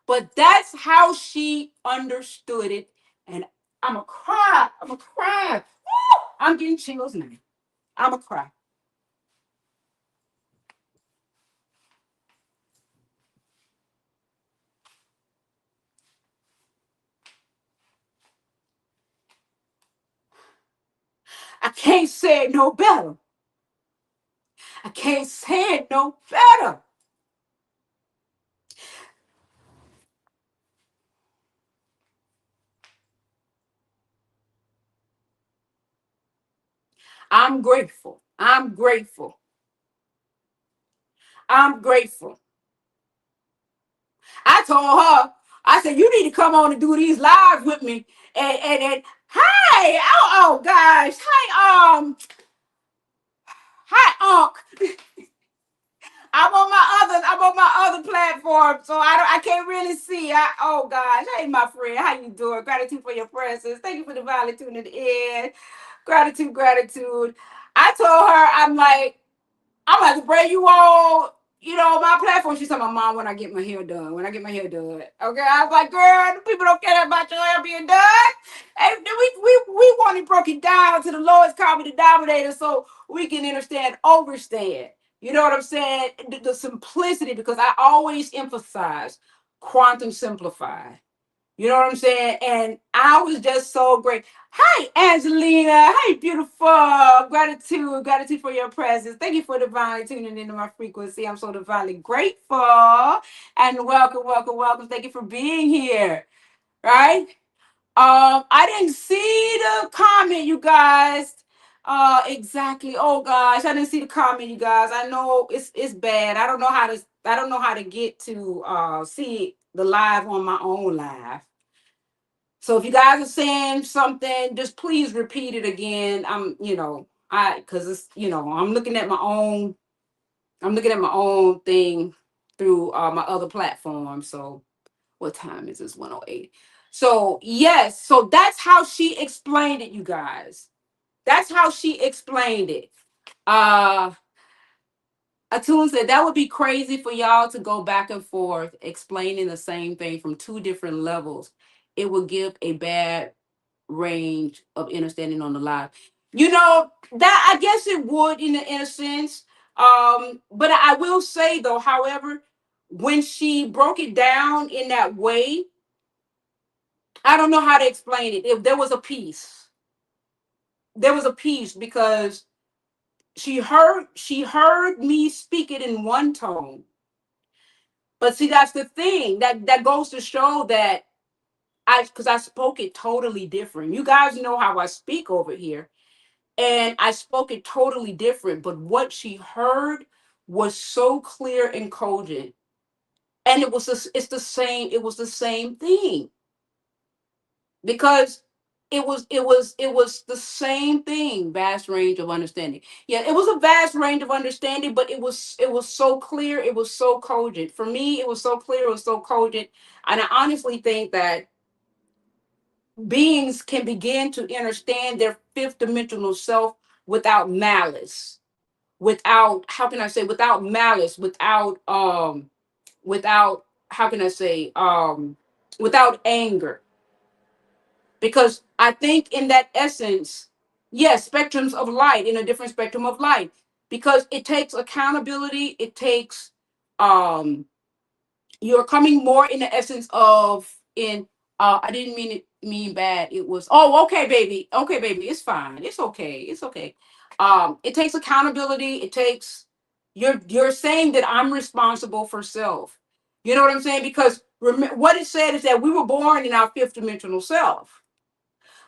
But that's how she understood it. And I'm a cry. I'm a cry. Woo! I'm getting chills now. I'm a cry. I can't say it no better. I can't say it no better. I'm grateful. I'm grateful. I'm grateful. I told her, I said, you need to come on and do these lives with me. And hi, oh gosh, hi, Unc. I'm on my other platform, so I can't really see. Oh gosh, hey my friend, how you doing? Gratitude for your presence. Thank you for the valley tuning in. Gratitude, gratitude. I told her, I'm like, I'm about to bring you all, my platform. She said, my mom, when I get my hair done. When I get my hair done. Okay. I was like, girl, people don't care about your hair being done. Hey, we want it broken down to the lowest common denominator so we can overstand. You know what I'm saying? The simplicity, because I always emphasize quantum simplified. You know what I'm saying? And I was just so great. Hi, Angelina. Hi, beautiful. Gratitude. Gratitude for your presence. Thank you for divinely tuning into my frequency. I'm so divinely grateful. And welcome, welcome, welcome. Thank you for being here. Right? I didn't see the comment, you guys. Exactly. Oh gosh, I didn't see the comment, you guys. I know it's bad. I don't know how to get to see the live on my own live. So if you guys are saying something, just please repeat it again. Because it's, I'm looking at my own thing through my other platform. So what time is this? 108. So yes, so that's how she explained it, you guys. That's how she explained it. Uh Atun said that would be crazy for y'all to go back and forth explaining the same thing from two different levels. It would give a bad range of understanding on the live. That I guess it would in a sense. But I will say though, however, when she broke it down in that way, I don't know how to explain it. If there was a piece, there was a piece because she heard me speak it in one tone. But see, that's the thing that goes to show that because I spoke it totally different. You guys know how I speak over here, and I spoke it totally different. But what she heard was so clear and cogent, and it's the same. It was the same thing, because it was the same thing. Vast range of understanding. Yeah, it was a vast range of understanding, but it was so clear. It was so cogent. For me, it was so clear. It was so cogent, and I honestly think that beings can begin to understand their fifth dimensional self without malice, without, how can I say, without malice, without, how can I say, without anger. Because I think in that essence, yes, spectrums of light, in a different spectrum of light, because it takes accountability, it takes, um you're coming more in the essence of, in I didn't mean it mean bad. It was, oh, okay, baby. Okay, baby, it's fine. It's okay. It's okay. It takes accountability. It takes, you're saying that I'm responsible for self. You know what I'm saying? Because what it said is that we were born in our fifth dimensional self.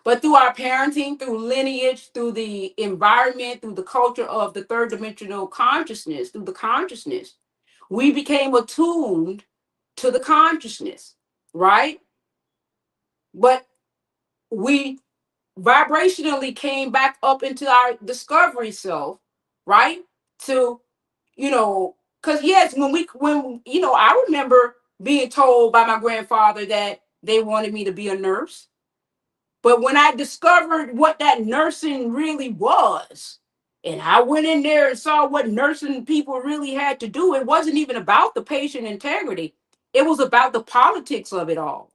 But through our parenting, through lineage, through the environment, through the culture of the third dimensional consciousness, through the consciousness, we became attuned to the consciousness, right? But we vibrationally came back up into our discovery self, right? To, because yes, I remember being told by my grandfather that they wanted me to be a nurse. But when I discovered what that nursing really was, and I went in there and saw what nursing people really had to do, it wasn't even about the patient integrity. It was about the politics of it all,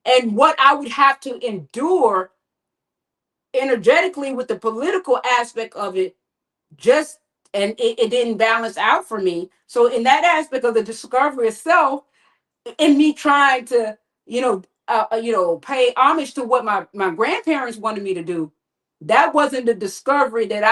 and what I would have to endure energetically with the political aspect of it. Just, and it didn't balance out for me. So in that aspect of the discovery itself, in me trying to, pay homage to what my grandparents wanted me to do, that wasn't the discovery that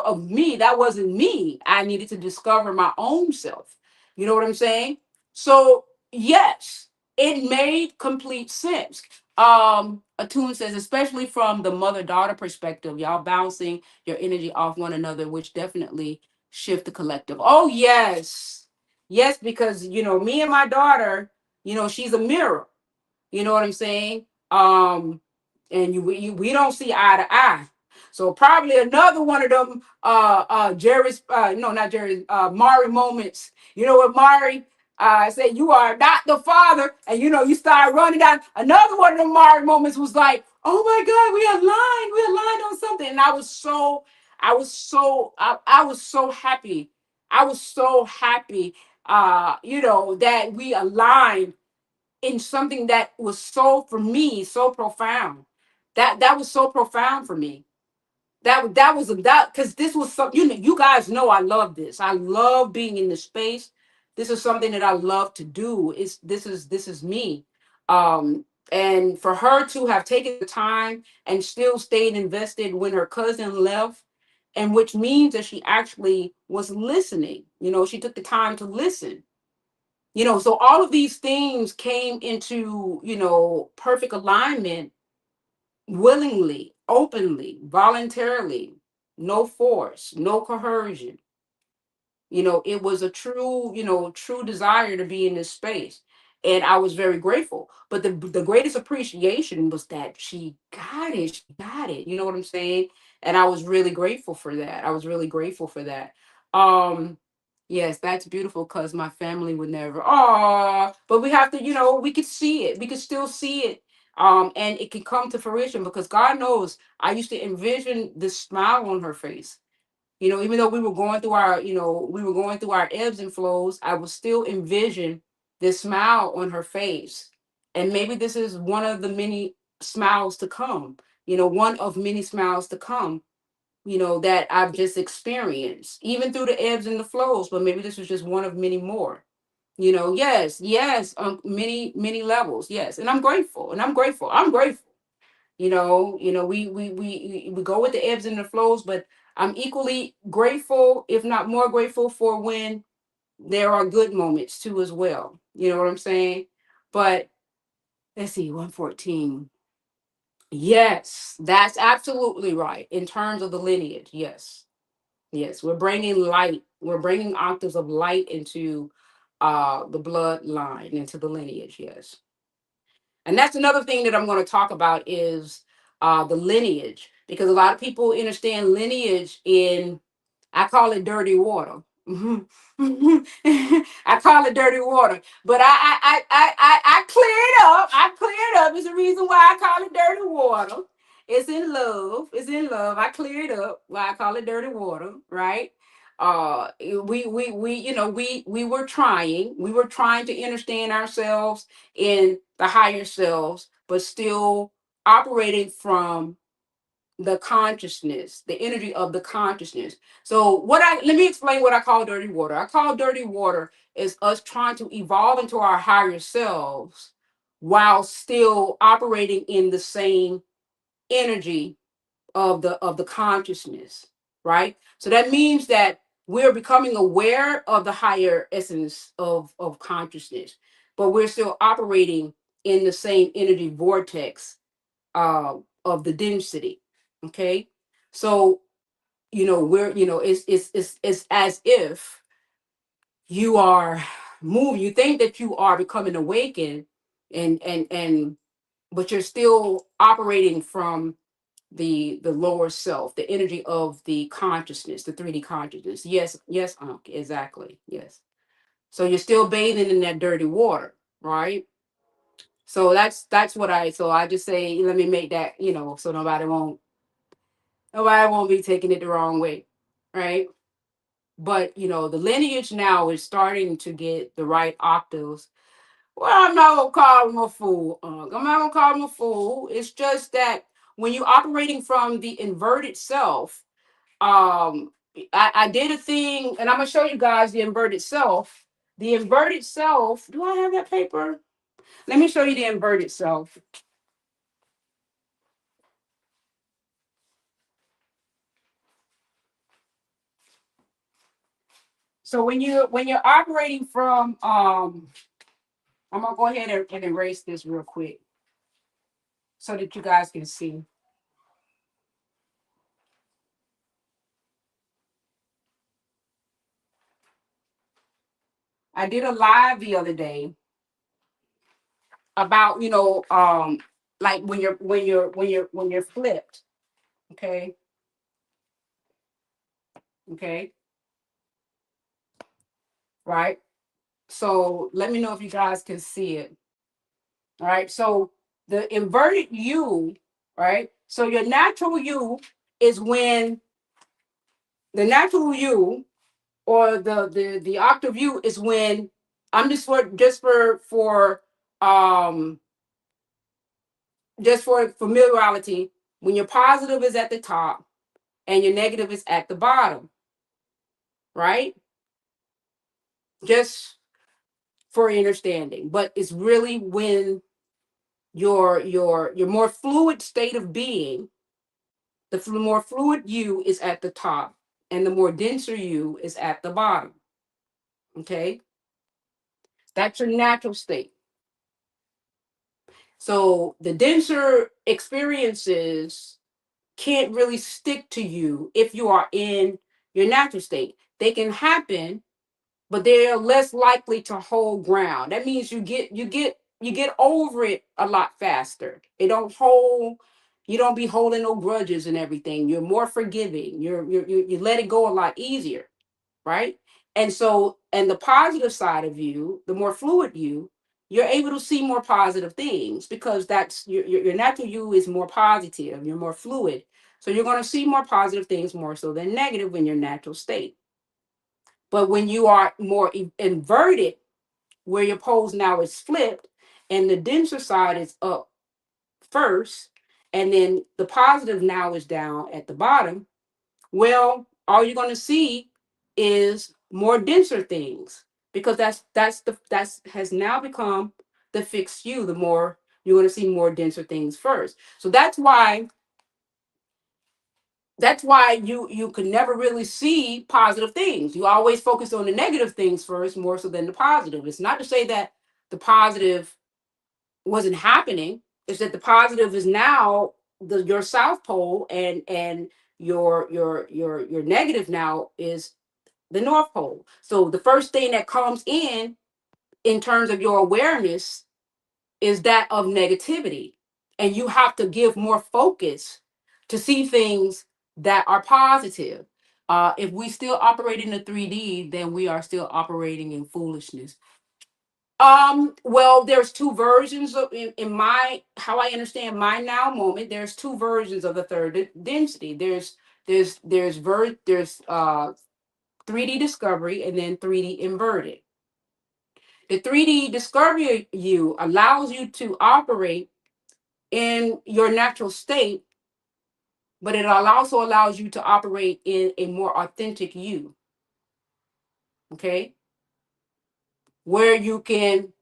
of me. That wasn't me. I needed to discover my own self. You know what I'm saying? So yes, it made complete sense. Atune says, especially from the mother-daughter perspective, y'all bouncing your energy off one another, which definitely shift the collective. Oh yes. Yes, because me and my daughter, she's a mirror. You know what I'm saying? And we don't see eye to eye. So probably another one of them Jerry's no, not Jerry, Mari moments. You know what Mari said, you are not the father, and you start running down. Another one of them Mari moments was like, oh my God, we aligned on something. And I was so happy. I was so happy that we aligned in something that was so, for me, so profound. That was so profound for me. That was that, because this was something, you guys know I love this. I love being in this space. This is something that I love to do. This is me. And for her to have taken the time and still stayed invested when her cousin left, and which means that she actually was listening. She took the time to listen. So all of these things came into, perfect alignment, willingly, openly, voluntarily, no force, no coercion. It was a true, true desire to be in this space. And I was very grateful. But the greatest appreciation was that she got it. She got it. You know what I'm saying? And I was really grateful for that. I was really grateful for that. Um, yes, that's beautiful, because my family would never. Oh, but we have to, we could see it. We could still see it. And it can come to fruition, because God knows I used to envision this smile on her face. Even though we were going through our ebbs and flows, I would still envision this smile on her face. And maybe this is one of the many smiles to come, one of many smiles to come, that I've just experienced, even through the ebbs and the flows. But maybe this was just one of many more. Yes, yes, many, many levels. Yes. And I'm grateful. And I'm grateful. I'm grateful. We go with the ebbs and the flows, but I'm equally grateful, if not more grateful, for when there are good moments too as well. You know what I'm saying? But let's see, 114. Yes, that's absolutely right. In terms of the lineage, yes. Yes, we're bringing light. We're bringing octaves of light into the bloodline, into the lineage. Yes, and that's another thing that I'm going to talk about is the lineage, because a lot of people understand lineage in, I call it dirty water. I call it dirty water, but I clear it up. I clear it up. It's the reason why I call it dirty water. It's in love. It's in love. I clear it up. Why I call it dirty water, right? We we were trying. We were trying to understand ourselves in the higher selves, but still operating from the consciousness, the energy of the consciousness. So let me explain what I call dirty water. I call dirty water is us trying to evolve into our higher selves while still operating in the same energy of the consciousness, right? So that means that we're becoming aware of the higher essence of consciousness, but we're still operating in the same energy vortex of the density. Okay, so we're it's as if you are moving. You think that you are becoming awakened, and but you're still operating from the lower self, the energy of the consciousness, the 3D consciousness. Yes, yes, exactly. Yes. So you're still bathing in that dirty water, right? So that's what so I just say, let me make that, so nobody won't be taking it the wrong way, right? But the lineage now is starting to get the right octaves. Well, I'm not gonna call him a fool. I'm not gonna call him a fool. It's just that when you're operating from the inverted self, I did a thing, and I'm gonna show you guys the inverted self. The inverted self. Do I have that paper? Let me show you the inverted self. So when you're operating from I'm gonna go ahead and erase this real quick so that you guys can see. I did a live the other day about like when you're flipped. Okay. Okay. Right. So let me know if you guys can see it. All right. So the inverted U, right? So your natural U is when the natural U or the octave U is when I'm um just for familiarity, when your positive is at the top and your negative is at the bottom, right? Just for understanding. But it's really when your more fluid state of being, more fluid you is at the top, and the more denser you is at the bottom. Okay, that's your natural state. So the denser experiences can't really stick to you if you are in your natural state. They can happen, but they're less likely to hold ground. That means you get over it a lot faster. It don't hold. You don't be holding no grudges and everything. You're more forgiving. You let it go a lot easier, right? And so, and the positive side of you, the more fluid you, you're able to see more positive things because that's your natural you is more positive. You're more fluid, so you're going to see more positive things more so than negative in your natural state. But when you are more inverted, where your poles now is flipped, and the denser side is up first, and then the positive now is down at the bottom, well, all you're going to see is more denser things because that's has now become the fixed you. The more you're going to see more denser things first. So that's why you can never really see positive things. You always focus on the negative things first more so than the positive. It's not to say that the positive wasn't happening. Is that the positive is now your south pole, and your negative now is the north pole. So the first thing that comes in terms of your awareness is that of negativity, and you have to give more focus to see things that are positive. If we still operate in the 3D, then we are still operating in foolishness. Well, there's two versions of in my how I understand my now moment. There's two versions of the third density. There's 3D discovery and then 3D inverted. The 3D discovery you allows you to operate in your natural state, but it also allows you to operate in a more authentic you. Okay, where you can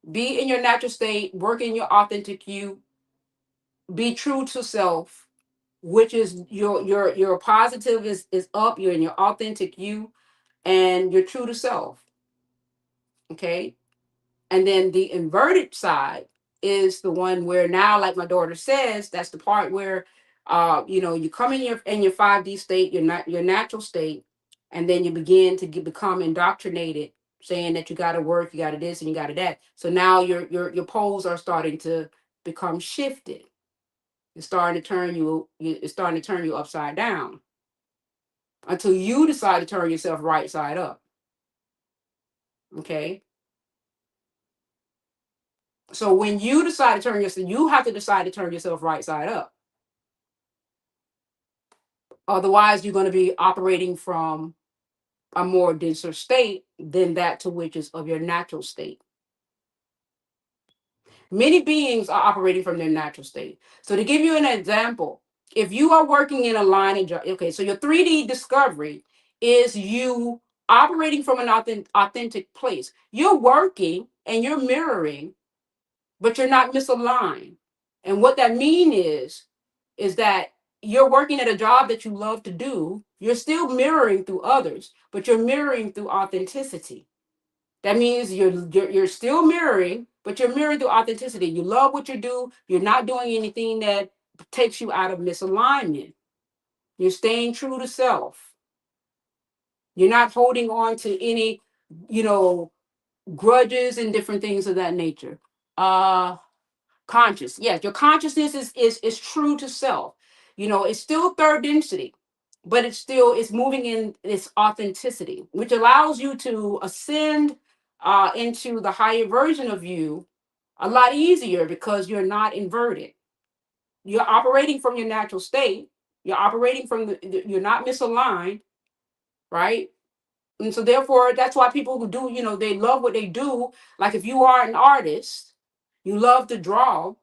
be in your natural state, work in your authentic you, be true to self, which is your positive is up, you're in your authentic you, and you're true to self. Okay, and then the inverted side is the one where now, like my daughter says, that's the part where you come in your 5D state, your natural state, and then you begin to become indoctrinated, saying that you got to work, you got to this, and you got to that. So now your poles are starting to become shifted. It's starting to turn you upside down until you decide to turn yourself right side up. Okay. So when you decide to turn yourself, you have to decide to turn yourself right side up. Otherwise, you're going to be operating from a more denser state than that to which is of your natural state. Many beings are operating from their natural state. So to give you an example, if you are working in a line of okay, so your 3D discovery is you operating from an authentic place. You're working and you're mirroring, but you're not misaligned. And what that mean is that you're working at a job that you love to do. You're still mirroring through others, but you're mirroring through authenticity. That means you're still mirroring, but you're mirroring through authenticity. You love what you do. You're not doing anything that takes you out of misalignment. You're staying true to self. You're not holding on to any, you know, grudges and different things of that nature. Uh Conscious, yes, your consciousness is true to self. It's still third density, but it's moving in its authenticity, which allows you to ascend into the higher version of you a lot easier because you're not inverted. You're operating from your natural state. You're operating from you're not misaligned, right? And so therefore that's why people who do, they love what they do. Like if you are an artist, you love to draw,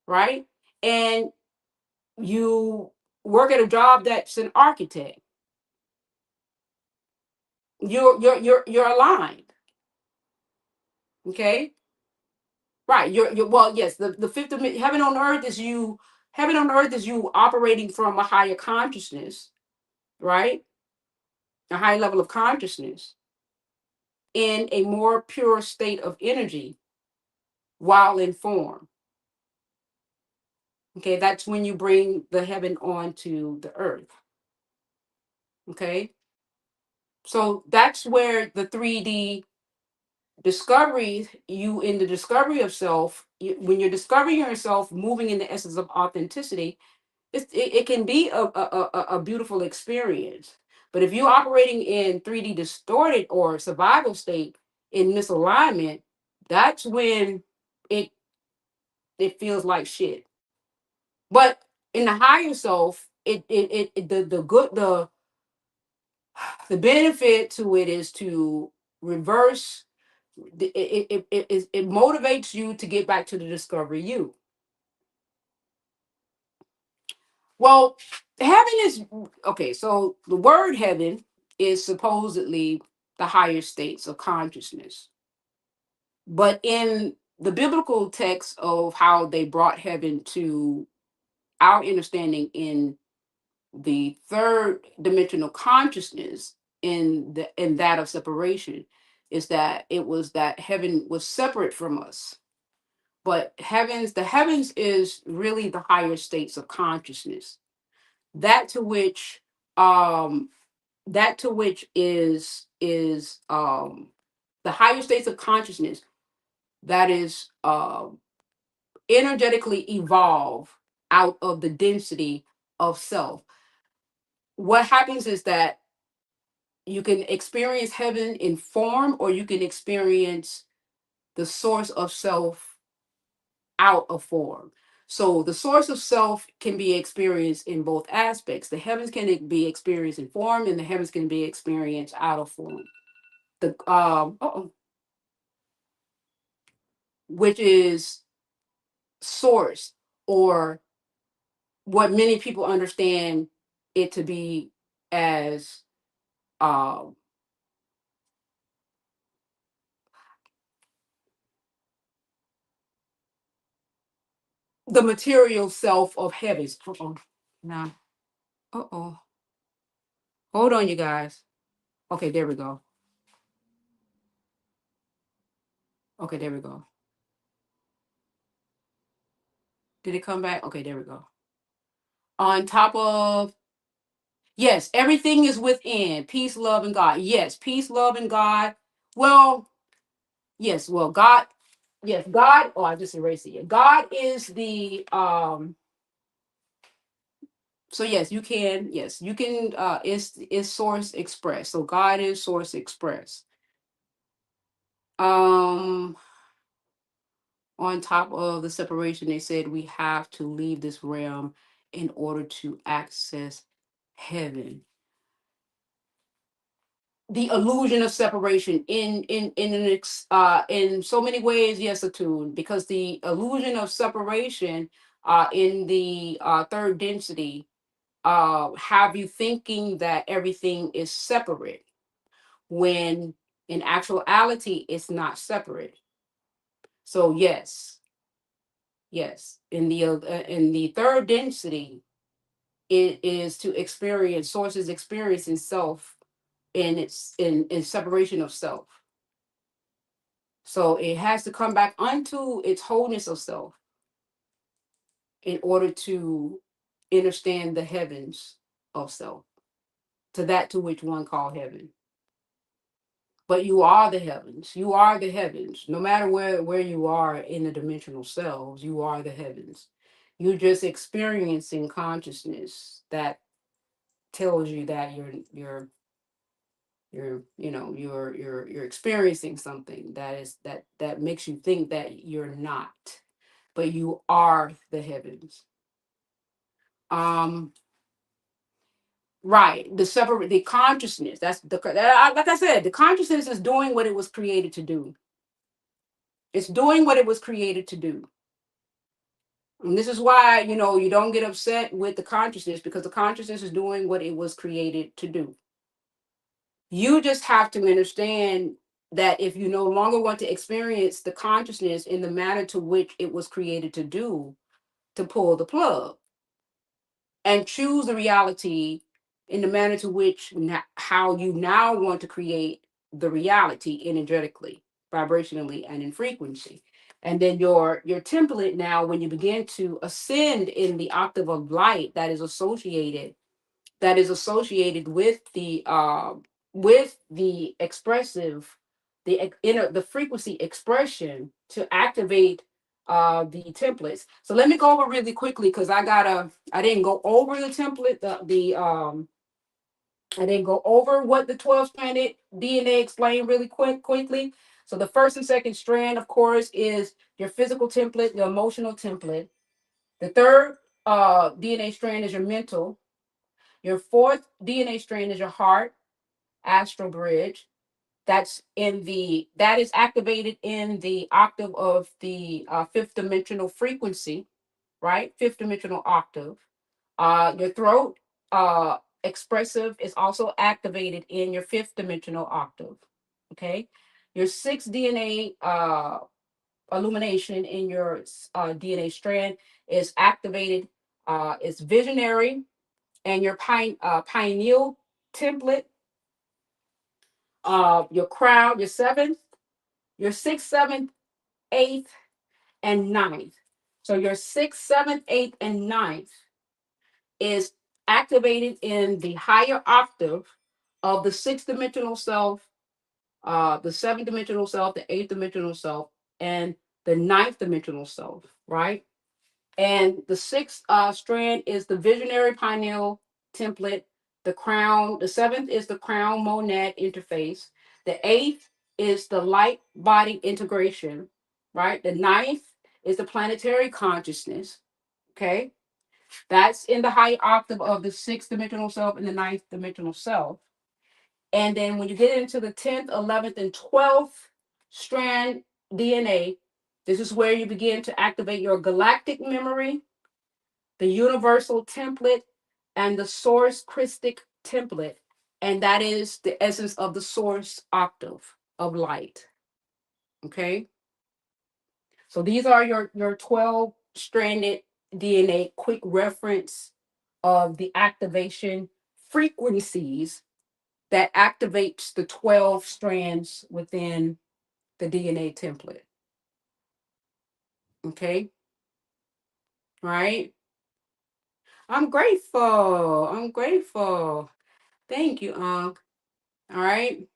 right? And you work at a job that's an architect. You're aligned. Okay. Right. You're well, yes, the fifth heaven on earth is you. Heaven on earth is you operating from a higher consciousness, right? A high level of consciousness in a more pure state of energy while in form. Okay, that's when you bring the heaven onto the earth. Okay, so that's where the 3D discovery, you in the discovery of self, when you're discovering yourself moving in the essence of authenticity, it can be a beautiful experience. But if you're operating in 3D distorted or survival state in misalignment, that's when it it feels like shit. But in the higher self, the good, the benefit to it is to reverse. It motivates you to get back to the discovery you. Well, heaven is okay. So the word heaven is supposedly the higher states of consciousness, but in the biblical text of how they brought heaven to our understanding in the third dimensional consciousness, in that of separation, is that it was that heaven was separate from us. But the heavens is really the higher states of consciousness. That to which um is the higher states of consciousness that is energetically evolve out of the density of self. What happens is that you can experience heaven in form, or you can experience the source of self out of form. So the source of self can be experienced in both aspects. The heavens can be experienced in form, and the heavens can be experienced out of form. The which is source, or what many people understand it to be as um the material self of heavens. Uh-oh. Nah. Uh-oh. Hold on, you guys. Okay, there we go. Okay, there we go. Did it come back? Okay, there we go. On top of, yes, everything is within. Peace, love, and God. Yes, peace, love, and God. Well, yes, well, God, yes, God. Oh, I just erased it. God is the so yes, you can is source express. So God is source express. Um on top of the separation, they said we have to leave this realm in order to access heaven. The illusion of separation in so many ways, yes, attuned, because the illusion of separation in the third density have you thinking that everything is separate, when in actuality it's not separate. So yes, in the third density, it is to experience sources experiencing self in separation of self. So it has to come back unto its wholeness of self in order to understand the heavens of self, to that to which one call heaven. But you are the heavens. You are the heavens. No matter where you are in the dimensional selves, you are the heavens. You're just experiencing consciousness that tells you that you're experiencing something that is that makes you think that you're not, but you are the heavens. Um, right. The consciousness. That's like I said, the consciousness is doing what it was created to do. It's doing what it was created to do. And this is why, you don't get upset with the consciousness, because the consciousness is doing what it was created to do. You just have to understand that if you no longer want to experience the consciousness in the manner to which it was created to do, to pull the plug and choose the reality in the manner to which how you now want to create the reality energetically, vibrationally, and in frequency. And then your template now, when you begin to ascend in the octave of light that is associated with the expressive, the frequency expression to activate the templates. So let me go over really quickly, because I didn't go over the template, the I didn't go over what the 12 stranded DNA explained really quickly. So the first and second strand, of course, is your physical template, your emotional template. The third DNA strand is your mental. Your fourth DNA strand is your heart, astral bridge. That is activated in the octave of the fifth dimensional frequency, right? Fifth dimensional octave. Your throat expressive is also activated in your fifth dimensional octave. Okay. Your sixth DNA illumination in your DNA strand is activated. It's visionary, and your pineal template, your crown, your seventh, your sixth, seventh, eighth, and ninth. So your sixth, seventh, eighth, and ninth is activated in the higher octave of the sixth dimensional self, the seventh dimensional self, the eighth dimensional self, and the ninth dimensional self, right? And the sixth strand is the visionary pineal template. The crown, the seventh is the crown monad interface. The eighth is the light body integration, right? The ninth is the planetary consciousness. Okay. That's in the high octave of the sixth dimensional self and the ninth dimensional self. And then when you get into the 10th, 11th, and 12th strand DNA, this is where you begin to activate your galactic memory, the universal template, and the source Christic template. And that is the essence of the source octave of light. Okay. So these are your 12 stranded DNA quick reference of the activation frequencies that activates the 12 strands within the DNA template. Okay. Right. I'm grateful. I'm grateful. Thank you, Unc. All right.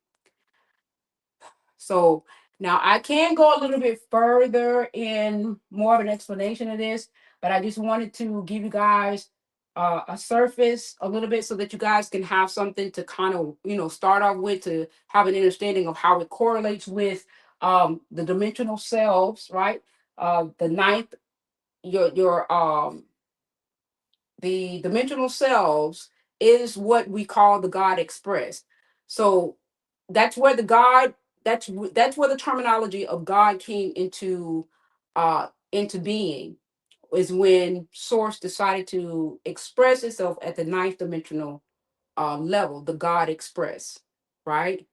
So now I can go a little bit further in more of an explanation of this, but I just wanted to give you guys a surface a little bit so that you guys can have something to kind of, start off with, to have an understanding of how it correlates with the dimensional selves, right? The ninth, your the dimensional selves is what we call the God express. So that's where the God that's where the terminology of God came into being, is when Source decided to express itself at the ninth dimensional level, the God express, right?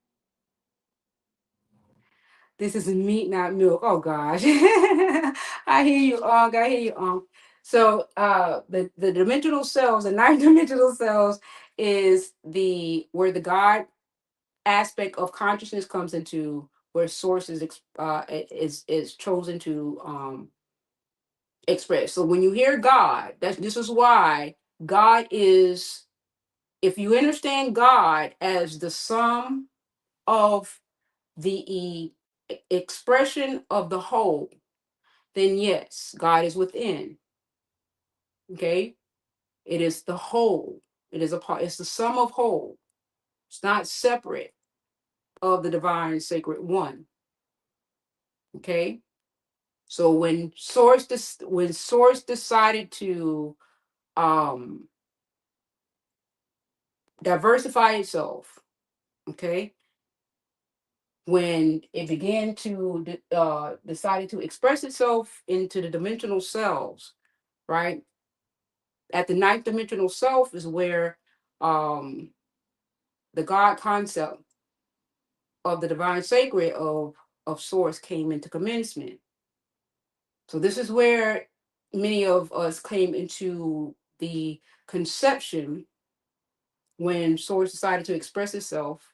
This is meat, not milk. Oh gosh. I hear you, Ong. I hear you, Ong. So the dimensional cells, the nine dimensional cells, is the where the God aspect of consciousness comes into, where source is chosen to express. So when you hear God, this is why God is, if you understand God as the sum of the expression of the whole, then yes, God is within. Okay. It is the whole. It is a part, it's the sum of whole. It's not separate of the divine sacred one. Okay. So when source decided to um diversify itself, okay, when it began to decided to express itself into the dimensional selves, right? At the ninth dimensional self is where um the God concept of the divine sacred of source came into commencement. So this is where many of us came into the conception when source decided to express itself,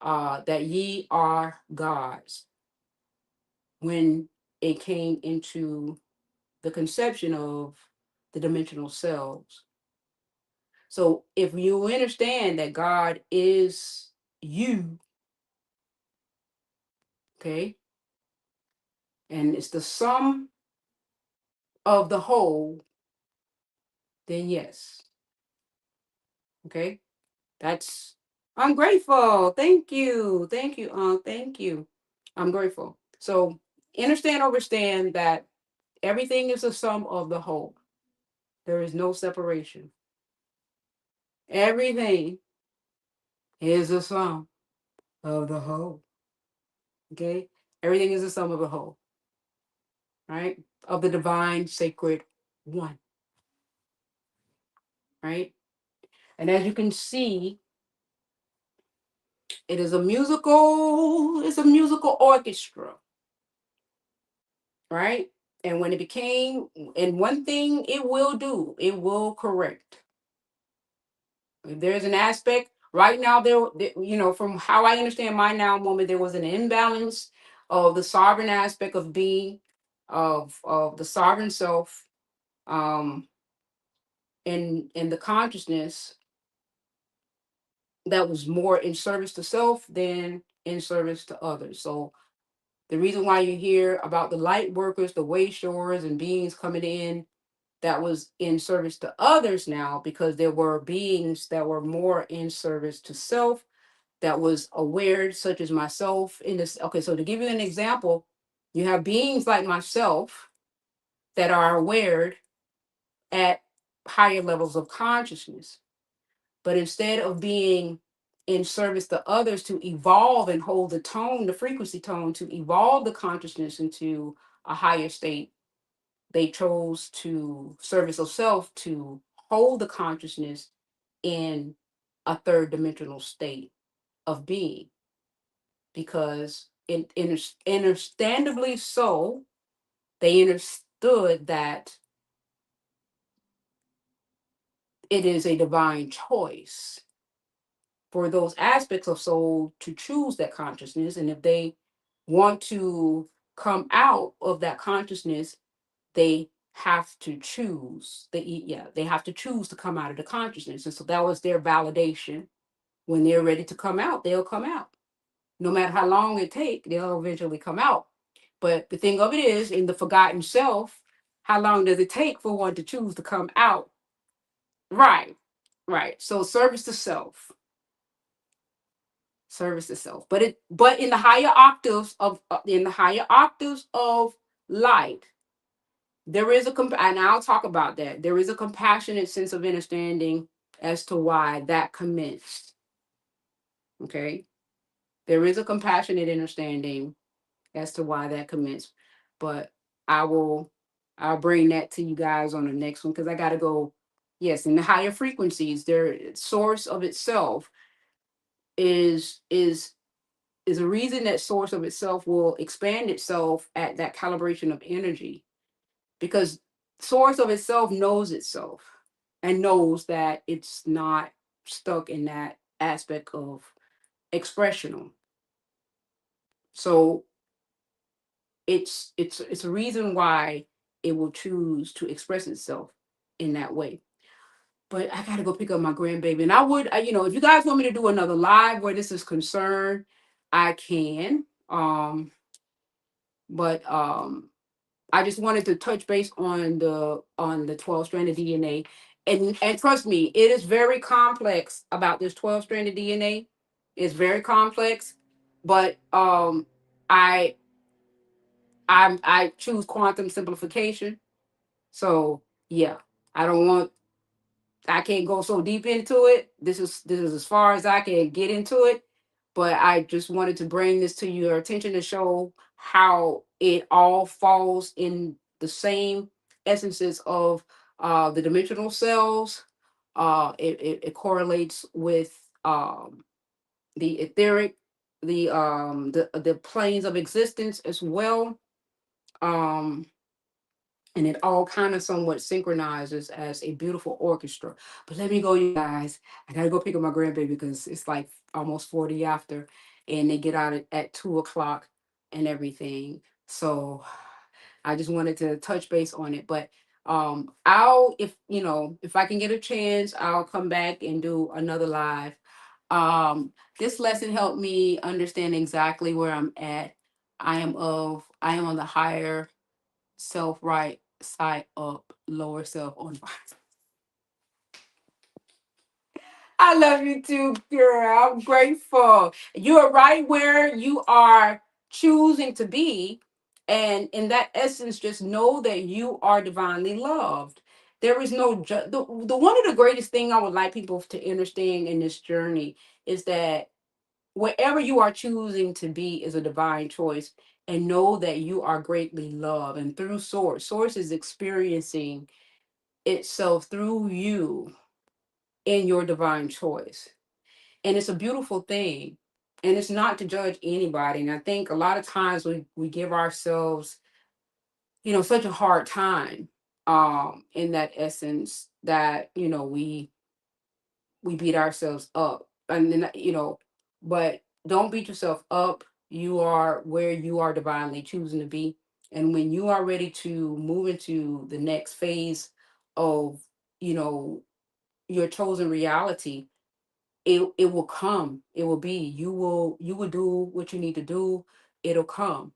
that ye are gods, when it came into the conception of the dimensional selves. So if you understand that God is you, okay, and it's the sum of the whole, then yes. Okay. That's, I'm grateful. Thank you. Thank you. Thank you. I'm grateful. So understand that everything is a sum of the whole. There is no separation. Everything is a sum of the whole. Okay. Everything is a sum of the whole, right? Of the divine sacred one, right? And as you can see, it's a musical orchestra, right? And when it became, and one thing it will do, it will correct. If there's an aspect right now, from how I understand my now moment, there was an imbalance of the sovereign aspect of being, of the sovereign self, um, and the consciousness that was more in service to self than in service to others. So the reason why you hear about the light workers, the way showers, and beings coming in that was in service to others now, because there were beings that were more in service to self, that was aware, such as myself. In this, okay, so to give you an example, you have beings like myself that are aware at higher levels of consciousness. But instead of being in service to others to evolve and hold the tone, the frequency tone, to evolve the consciousness into a higher state, they chose to service of self to hold the consciousness in a third dimensional state of being. Because understandably so, they understood that it is a divine choice for those aspects of soul to choose that consciousness. And if they want to come out of that consciousness, they have to choose. They have to choose to come out of the consciousness. And so that was their validation. When they're ready to come out, they'll come out. No matter how long it take, they'll eventually come out. But the thing of it is, in the forgotten self, how long does it take for one to choose to come out? Right, right. So service to self, service to self. But in the higher octaves of light, there is and I'll talk about that. There is a compassionate sense of understanding as to why that commenced. Okay, there is a compassionate understanding as to why that commenced. But I will, I'll bring that to you guys on the next one, because I got to go. Yes, in the higher frequencies, their source of itself is is is a reason that source of itself will expand itself at that calibration of energy, because source of itself knows itself and knows that it's not stuck in that aspect of expressional. So it's a reason why it will choose to express itself in that way. But I gotta go pick up my grandbaby, and I would, if you guys want me to do another live where this is concerned, I can. But I just wanted to touch base on the 12 stranded DNA, and trust me, it is very complex about this 12 stranded DNA. It's very complex, but I I choose quantum simplification. So yeah, I don't want I can't go so deep into it. This is as far as I can get into it. But I just wanted to bring this to your attention to show how it all falls in the same essences of the dimensional cells. It correlates with the etheric, the planes of existence as well. Um, and it all kind of somewhat synchronizes as a beautiful orchestra. But let me go, you guys. I gotta go pick up my grandbaby because it's like almost 40 after, and they get out at 2 o'clock and everything. So I just wanted to touch base on it. But I'll, if I can get a chance, I'll come back and do another live. This lesson helped me understand exactly where I'm at. I am on the higher self right side up, lower self on. I love you too, girl. I'm grateful. You're right where you are choosing to be. And in that essence, just know that you are divinely loved. There is no the one of the greatest thing I would like people to understand in this journey is that wherever you are choosing to be is a divine choice, and know that you are greatly loved. And through source is experiencing itself through you in your divine choice. And it's a beautiful thing. And it's not to judge anybody. And I think a lot of times we give ourselves, such a hard time in that essence that, we beat ourselves up. And then, but don't beat yourself up. You are where you are divinely choosing to be. And when you are ready to move into the next phase of, you know, your chosen reality, it will come. It will be. You will do what you need to do. It'll come,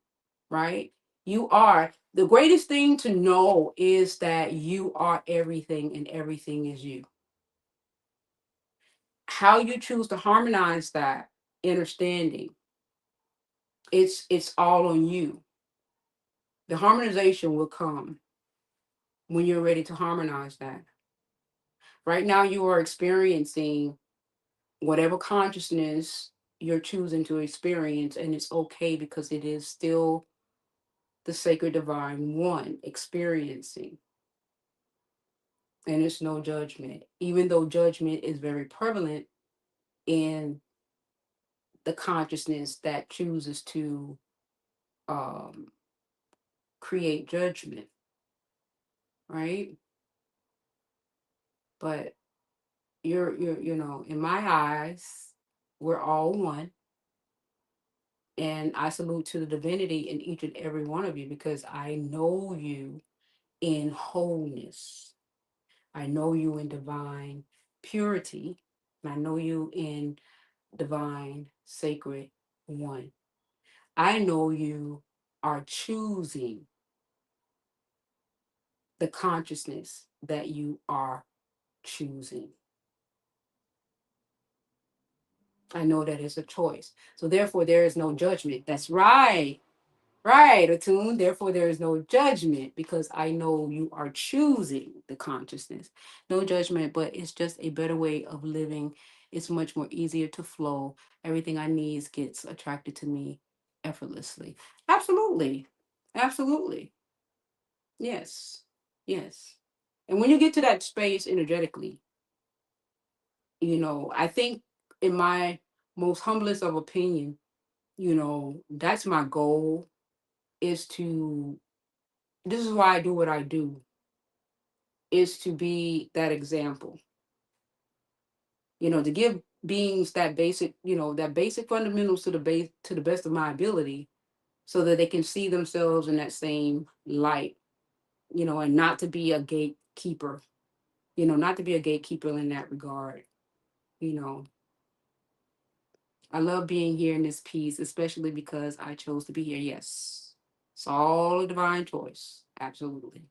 right? You are the greatest thing to know is that you are everything and everything is you. How you choose to harmonize that understanding, it's all on you. The harmonization will come when you're ready to harmonize that. Right now, you are experiencing whatever consciousness you're choosing to experience, and it's okay because it is still the sacred divine one experiencing, and it's no judgment, even though judgment is very prevalent in the consciousness that chooses to um, create judgment, right? But in my eyes, we're all one. And I salute to the divinity in each and every one of you because I know you in wholeness. I know you in divine purity. And I know you in divine sacred one. I know you are choosing the consciousness that you are choosing. I know that it's a choice. So therefore there is no judgment. That's right. Right, attuned. Therefore, there is no judgment because I know you are choosing the consciousness. No judgment, but it's just a better way of living. It's much more easier to flow. Everything I need gets attracted to me effortlessly. Absolutely. Absolutely. Yes. Yes. And when you get to that space energetically, I think in my most humblest of opinion, that's my goal is to this is why I do what I do, is to be that example, to give beings that basic fundamentals to the best of my ability so that they can see themselves in that same light, and not to be a gatekeeper, not to be a gatekeeper in that regard. You know, I love being here in this piece, especially because I chose to be here. Yes. It's all a divine choice. Absolutely.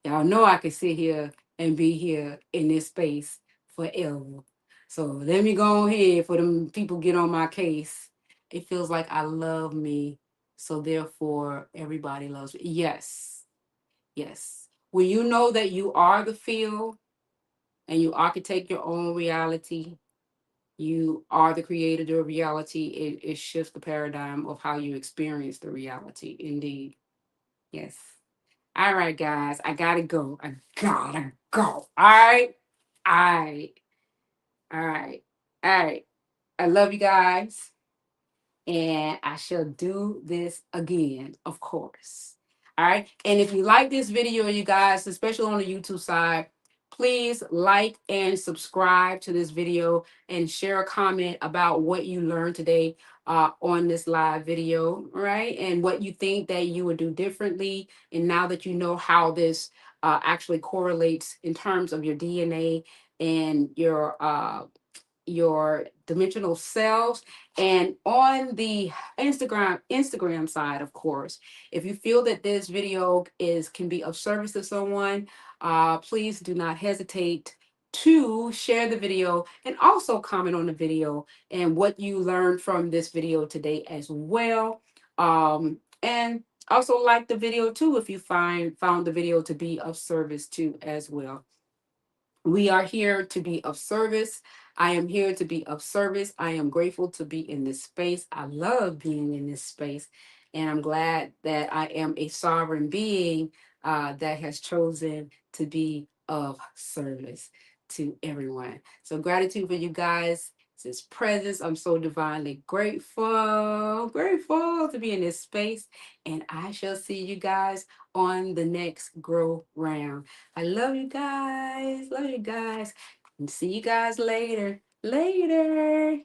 Y'all know I could sit here and be here in this space forever. So let me go ahead for them people get on my case. It feels like I love me. So therefore everybody loves me. Yes. Yes. When you know that you are the field and you architect your own reality, you are the creator of reality, it shifts the paradigm of how you experience the reality. Indeed. Yes. All right, guys, I gotta go. I gotta go. All right. All right. All right. All right. I love you guys. And I shall do this again, of course. All right. And if you like this video, you guys, especially on the YouTube side, please like and subscribe to this video and share a comment about what you learned today on this live video, all right? And what you think that you would do differently. And now that you know how this actually correlates in terms of your DNA and your dimensional selves. And on the Instagram side, of course, if you feel that this video can be of service to someone, please do not hesitate to share the video and also comment on the video and what you learned from this video today as well. And also like the video too if you found the video to be of service too as well. We are here to be of service. I am here to be of service. I am grateful to be in this space. I love being in this space. And I'm glad that I am a sovereign being that has chosen to be of service to everyone. So, gratitude for you guys. This presence. I'm so divinely grateful to be in this space. And I shall see you guys on the next grow round. I love you guys. Love you guys. And see you guys later. Later.